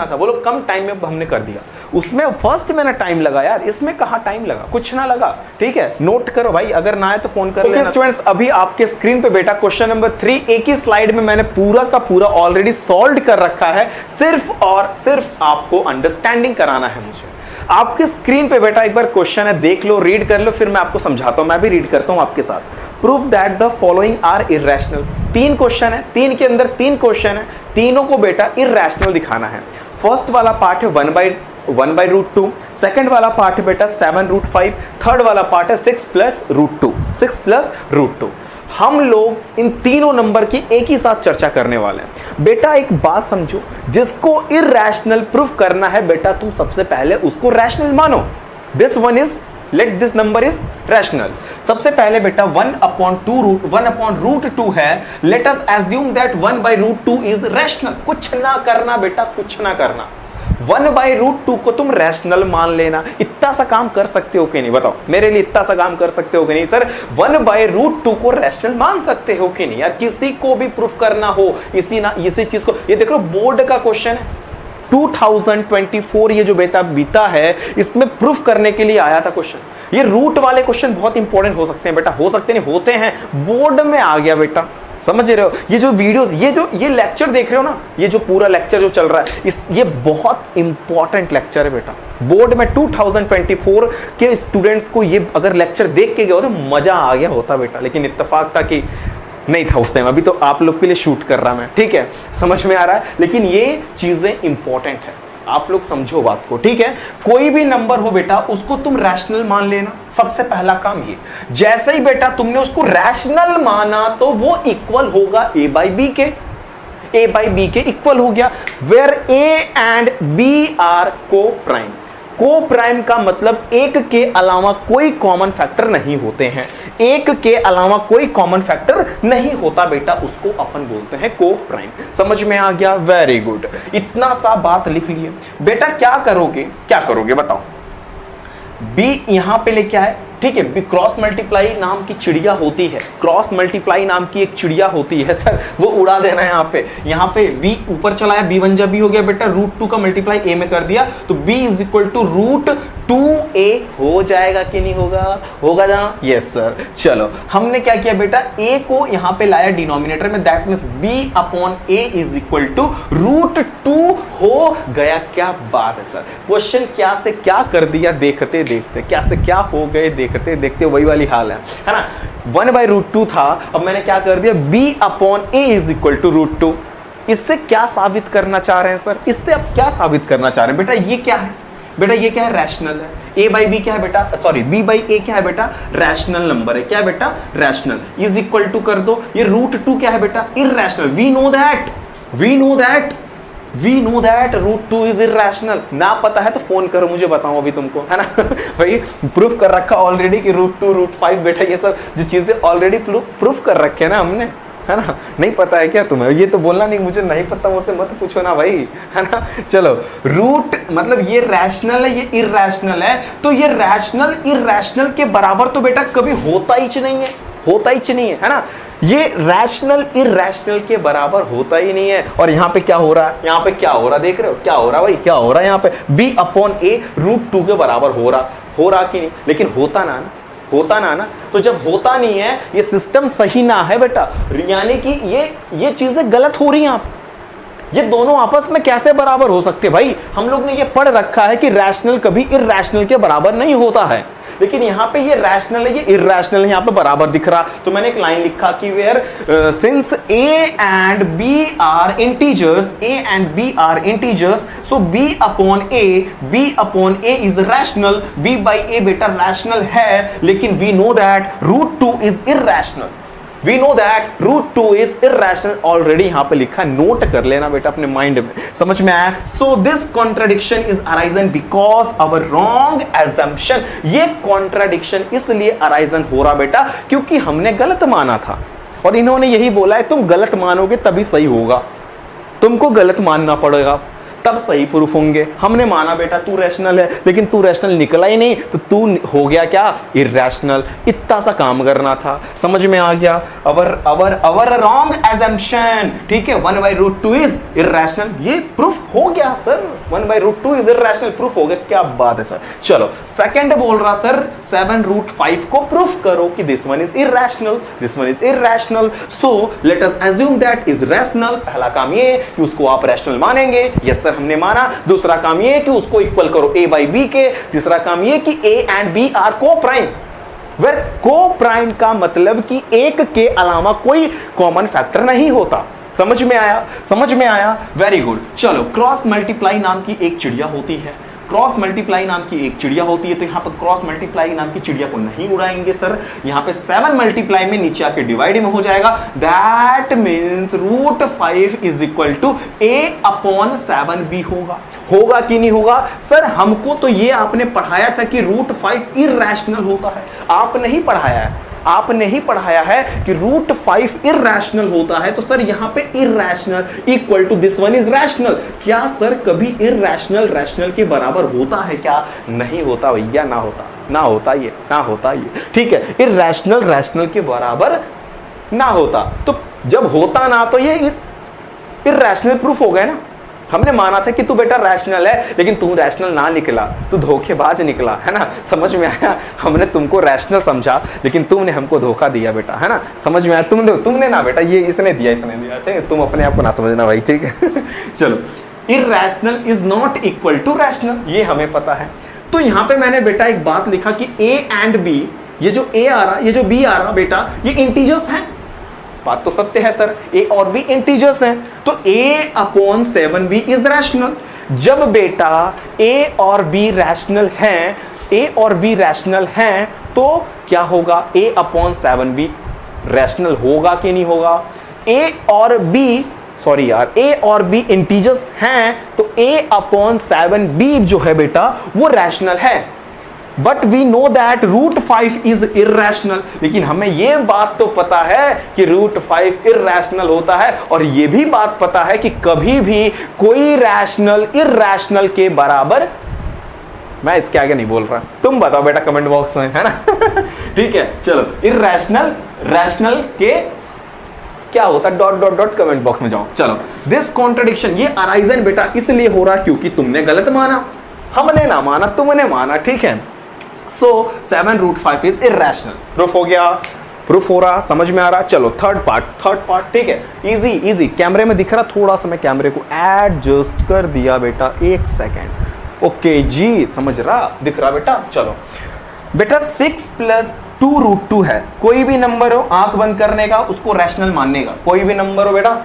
A: था, बोलो कम टाइम में हमने कर दिया। उसमें फर्स्ट में ना टाइम लगा यार, इसमें कहाँ टाइम लगा, कुछ ना लगा। ठीक है, नोट करो भाई, अगर ना आए तो फोन कर लेना। स्टूडेंट्स अभी आपके स्क्रीन पे बेटा क्वेश्चन नंबर 3 एक ही स्लाइड में मैंने पूरा का पूरा ऑलरेडी सॉल्व कर रखा है। सिर्फ और सिर्फ आपको अंडरस्टैंडिंग कराना है मुझे। आपके स्क्रीन पे बेटा एक बार क्वेश्चन है, देख लो, रीड कर लो, फिर मैं आपको समझाता हूं। मैं भी रीड करता हूं आपके साथ। Proof that the following are irrational. 3 question है, 3 के अंदर 3 क्वेश्चन है, तीनों को बेटा इरैशनल दिखाना है। फर्स्ट वाला पार्ट है 1/√2, सेकंड वाला पार्ट है बेटा 7√5, थर्ड वाला पार्ट है 6+√2। हम लोग इन तीनों नंबर की एक ही साथ चर्चा करने वाले हैं। बेटा एक बात समझो, जिसको इरैशनल प्रूफ करना है बेटा तुम सबसे पहले उसको रैशनल मानो। This one is, let this number is rational. सबसे पहले बेटा 1/√2 है। Let us assume that 1/√2 is rational. कुछ ना करना बेटा, कुछ ना करना। 1/√2 को तुम रैशनल मान लेना। इतना सा काम कर सकते हो कि नहीं, बताओ मेरे लिए, इतना सा काम कर सकते हो कि नहीं सर? 1/√2 को रैशनल मान सकते हो कि नहीं यार? किसी को भी प्रूफ करना हो इसी चीज को, ये देख लो बोर्ड का क्वेश्चन है 2024, ये जो बेटा बीता है इसमें प्रूफ करने के लिए आया था क्वेश्चन। ये रूट वाले क्वेश्चन बहुत इंपॉर्टेंट हो सकते हैं बेटा, हो सकते नहीं, होते हैं, बोर्ड में आ गया बेटा। समझ रहे हो? ये जो वीडियोस, ये लेक्चर देख रहे हो ना, ये जो पूरा लेक्चर जो चल रहा है, ये बहुत इंपॉर्टेंट लेक्चर है बेटा। बोर्ड में 2024 के स्टूडेंट्स को ये अगर लेक्चर देख के गए हो तो मजा आ गया होता बेटा, लेकिन इत्तेफाक था कि नहीं था उस टाइम। अभी तो आप लोग के लिए शूट कर रहा मैं, ठीक है, समझ में आ रहा है, लेकिन ये चीजें इंपॉर्टेंट है, आप लोग समझो बात को, ठीक है। कोई भी नंबर हो बेटा, उसको तुम रैशनल मान लेना, सबसे पहला काम ये। जैसे ही बेटा तुमने उसको रैशनल माना तो वो इक्वल होगा a बाई बी के, a बाई बी के इक्वल हो गया, where a and b are coprime. Coprime का मतलब एक के अलावा कोई कॉमन फैक्टर नहीं होते हैं, एक के अलावा कोई कॉमन फैक्टर नहीं होता बेटा, उसको अपन बोलते हैं को प्राइम। समझ में आ गया? वेरी गुड, इतना सा बात लिख लिए बेटा। क्या करोगे बताओ? b यहां पे लेके आए, ठीक है, बी क्रॉस मल्टीप्लाई नाम की चिड़िया होती है, क्रॉस मल्टीप्लाई नाम की एक चिड़िया होती है सर, वो उड़ा देना है। यहाँ पे b ऊपर चलाया, b बन जा b हो गया बेटा, √2 का मल्टीप्लाई a में कर दिया तो b is equal to √2a हो जाएगा कि नहीं होगा? होगा ना? Yes sir. चलो हमने क्या किया बेटा, a को यहाँ पे लाया डिनोमिनेटर में, that means b upon a is equal to √2 हो गया। क्या बात है सर, क्वेश्चन क्या से क्या कर दिया देखते देखते, क्या से क्या हो गए देखते देखते, वही वाली हाल है ना। 1/√2 था, अब मैंने क्या कर दिया, b upon a is equal to √2। इससे क्या साबित करना चाह रहे हैं सर? इससे अब क्या साबित करना चाह रहे हैं बेटा? ये क्या है बेटा? ये क्या है? रैशनल है। a बाई बी क्या है बेटा? सॉरी, b बाई a क्या है बेटा? रैशनल नंबर है। क्या है बेटा? रैशनल। इज इक्वल टू कर दो, ये √2 क्या है बेटा? Irrational. We know that √2 is irrational. ना पता है तो फोन करो, मुझे बताओ अभी तुमको, है ना। भाई प्रूफ कर रखा ऑलरेडी कि √2 √5 बेटा, ये सब जो चीजें ऑलरेडी प्रूफ कर रखे हैं ना हमने, है ना। नहीं पता है क्या तुम्हें? ये तो बोलना नहीं मुझे नहीं पता, मुझसे मत पूछो ना भाई, है ना। चलो, रूट मतलब ये रैशनल है, ये इरैशनल है, तो ये रैशनल इरैशनल के बराबर तो बेटा कभी होता ही नहीं है ना। ये रैशनल इरैशनल के बराबर होता ही नहीं है। और यहाँ पे क्या हो रहा है? यहाँ पे क्या हो रहा है? देख रहे हो क्या हो रहा है भाई? क्या हो रहा है यहाँ पे? b अपॉन a √2 के बराबर हो रहा कि नहीं? लेकिन होता ना। तो जब होता नहीं है, ये सिस्टम सही ना है बेटा, यानी कि ये चीजें गलत हो रही हैं। आप ये दोनों आपस में कैसे बराबर हो सकते भाई? हम लोग ने ये पढ़ रखा है कि रैशनल कभी इरैशनल के बराबर नहीं होता है, लेकिन यहाँ पे ये रैशनल है, ये इरैशनल है, यहाँ पे बराबर दिख रहा। तो मैंने एक लाइन लिखा कि where since a and b are integers, so b upon a is rational, b by a बेटा रैशनल है, लेकिन we know that √2 is irrational। Already यहां पे लिखा, नोट कर लेना बेटा अपने माइंड में, समझ में आया? So this contradiction is arisen because our wrong assumption. ये कॉन्ट्राडिक्शन इसलिए अराइजन हो रहा बेटा क्योंकि हमने गलत माना था, और इन्होंने यही बोला है तुम गलत मानोगे तभी सही होगा, तुमको गलत मानना पड़ेगा तब सही प्रूफ होंगे। हमने माना बेटा तू रैशनल है, लेकिन तू रैशनल निकला ही नहीं, तो तू हो गया क्या? इरैशनल। इतना सा काम करना था, समझ में आ गया? अवर रॉन्ग एजम्पशन, ठीक है। 1/√2 इज इरैशनल, ये प्रूफ हो गया सर, 1/√2 इज इरैशनल, प्रूफ हो गया। क्या बात है सर। चलो सेकंड बोल रहा सर 7√5 को प्रूफ करो कि this one is irrational, so let us assume that is rational. पहला काम ये कि उसको आप रैशनल मानेंगे, यस हमने माना। दूसरा काम ये कि उसको इक्वल करो a बाई बी के। तीसरा काम ये कि a एंड b आर को प्राइम। वेर को प्राइम का मतलब कि एक के अलावा कोई कॉमन फैक्टर नहीं होता। समझ में आया? Very good. चलो, क्रॉस मल्टीप्लाई नाम की एक चिड़िया होती है, तो यहाँ पर क्रॉस मल्टीप्लाई नाम की चिड़िया को नहीं उड़ाएंगे सर, यहाँ पे 7 मल्टीप्लाई में नीचे आके डिवाइड में हो जाएगा। That means √5 is equal to a upon 7b होगा कि नहीं होगा? सर हमको तो ये आपने पढ़ाया था कि √5 इरैशनल होता है, आपने ही पढ़ाया है कि √5 इरैशनल होता है। तो सर यहाँ पे irrational equal to this one is rational. क्या सर कभी इरैशनल रैशनल के बराबर होता है क्या? नहीं होता भैया, ना होता ये, ठीक है। इरैशनल रैशनल के बराबर ना होता, तो जब होता ना तो ये इरैशनल प्रूफ हो गया ना। हमने माना था कि तू बेटा रैशनल है, लेकिन तू रैशनल ना निकला, तू धोखेबाज निकला, है ना। समझ में आया, हमने तुमको रैशनल समझा लेकिन तुमने हमको धोखा दिया बेटा, है ना। समझ में आया, तुमने ना बेटा, ये इसने दिया ठीक है, तुम अपने आप को ना समझना भाई, ठीक है। चलो, irrational is not equal to rational, ये हमें पता है। तो यहां पे मैंने बेटा एक बात लिखा कि ए एंड बी, ये जो ए आ रहा, ये जो बी आ रहा बेटा, ये इंटीजर्स हैं। बात तो सत्य है सर, ए और बी इंटीजर्स हैं, तो a upon 7b is rational. जब बेटा a और b रैशनल हैं, a और b रैशनल हैं, तो क्या होगा, a अपॉन 7b रैशनल होगा कि नहीं होगा। a और b, सॉरी यार, a और b इंटीजर्स हैं, तो a अपॉन 7b जो है बेटा वो रैशनल है। But we know that root 5 is irrational, लेकिन हमें यह बात तो पता है कि रूट 5 इरैशनल होता है, और यह भी बात पता है कि कभी भी कोई रैशनल इरैशनल के बराबर, मैं इसके आगे नहीं बोल रहा, तुम बताओ बेटा कमेंट बॉक्स में, है ना। ठीक है, चलो, इरैशनल रैशनल के क्या होता है, dot dot dot comment box में जाओ। चलो, दिस कॉन्ट्रडिक्शन, ये अराइजन बेटा इसलिए हो रहा क्योंकि तुमने गलत माना, हमने ना माना, तुमने माना, ठीक है। So 7 root 5 is irrational. Proof हो गया, प्रूफ हो रहा, समझ में आ रहा। चलो थर्ड पार्ट, ठीक है, इजी कैमरे में दिख रहा, थोड़ा सा मैं कैमरे को एडजस्ट कर दिया बेटा, 1 सेकेंड। ओके जी, समझ रहा, दिख रहा बेटा। चलो बेटा 6 प्लस 2 रूट 2 है, कोई भी नंबर हो आंख बंद करने का, उसको रैशनल मानने का। कोई भी नंबर हो बेटा,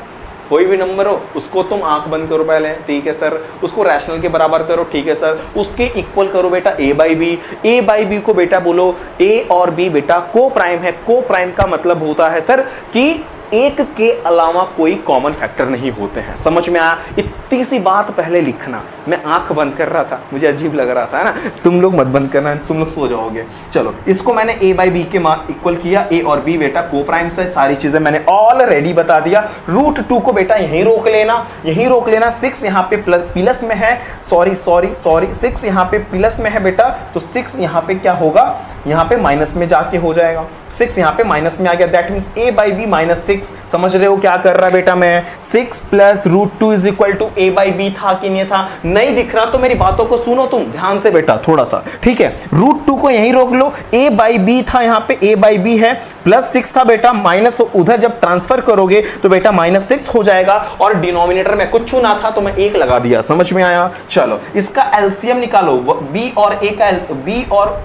A: कोई भी नंबर हो, उसको तुम आंख बंद करो पहले, ठीक है सर, उसको रैशनल के बराबर करो, ठीक है सर, उसके इक्वल करो बेटा a by b. a by b को बेटा बोलो a और b बेटा को प्राइम है। को प्राइम का मतलब होता है सर कि एक के अलावा कोई कॉमन फैक्टर नहीं होते हैं। समझ में आया, इतनी सी बात पहले लिखना। मैं आंख बंद कर रहा था, मुझे अजीब लग रहा था, है ना। तुम लोग मत बंद करना, तुम लोग सो जाओगे। चलो, इसको मैंने a बाई बी के इक्वल किया, a और b बेटा को प्राइम से, सारी चीजें मैंने ऑलरेडी बता दिया। रूट 2 को बेटा यहीं रोक लेना, यहीं रोक लेना। 6 यहाँ पे प्लस में है, सॉरी 6 यहाँ पे प्लस में है बेटा, तो 6 यहाँ पे क्या होगा, यहाँ पे माइनस में जाके हो जाएगा। 6 यहाँ पे माइनस में आ गया, that means a by b minus 6। समझ रहे हो क्या कर रहा है बेटा मैं, 6 plus root 2 is equal to a by b था कि नहीं था। नहीं दिख रहा तो मेरी बातों को सुनो तुम ध्यान से बेटा थोड़ा सा, ठीक है। रूट 2 को यहीं रोक लो, a बाई बी था, यहाँ पे a बाई बी है, प्लस 6 था बेटा, माइनस उधर जब ट्रांसफर करोगे तो बेटा माइनस 6 हो जाएगा, और डिनोमिनेटर में कुछ ना था तो मैं 1 लगा दिया। समझ में आया। चलो, इसका एलसीएम निकालो, b और a का, b और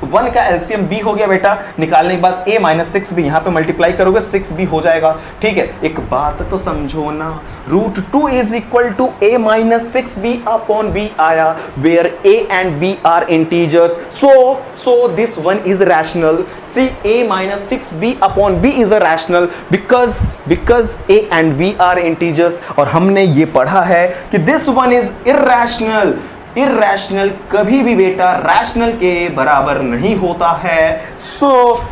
A: 1 का एलसीएम b हो गया बेटा, निकालने के बाद a माइनस 6 भी यहाँ पे मल्टीप्लाई करोगे 6b हो जाएगा, ठीक है। एक बात तो समझो ना, root 2 is equal to a minus 6b upon b आया, where a and b are integers, so this one is rational. See, a minus 6b upon b is a rational because a and b are integers, और हमने ये पढ़ा है कि this one is irrational। Irrational कभी भी बेटा rational के बराबर नहीं होता है। सो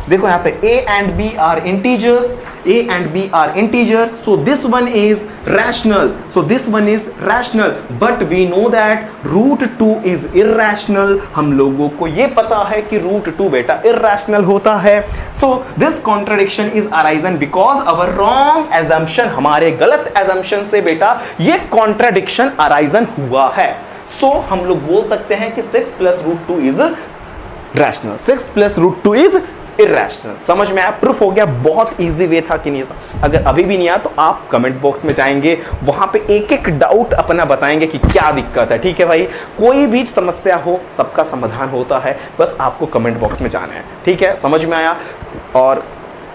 A: देखो यहाँ पे a and b are integers, a and b are integers, so this one is rational, so this one is rational, but we know that root 2 is irrational। हम लोगों को ये पता है कि root 2 बेटा irrational होता है। so this contradiction is arisen because our wrong assumption, हमारे गलत assumption से बेटा ये contradiction arisen हुआ है। सो हम लोग बोल सकते हैं कि 6 plus root 2 is rational, 6 plus root 2 is irrational. समझ में आया, प्रूफ हो गया। बहुत इजी वे था कि नहीं था। अगर अभी भी नहीं आया तो आप कमेंट बॉक्स में जाएंगे, वहां पे एक एक डाउट अपना बताएंगे कि क्या दिक्कत है, ठीक है भाई। कोई भी समस्या हो सबका समाधान होता है, बस आपको कमेंट बॉक्स में जाना है, ठीक है। समझ में आया, और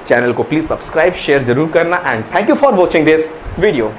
A: चैनल को प्लीज सब्सक्राइब शेयर जरूर करना, and thank you for watching this video.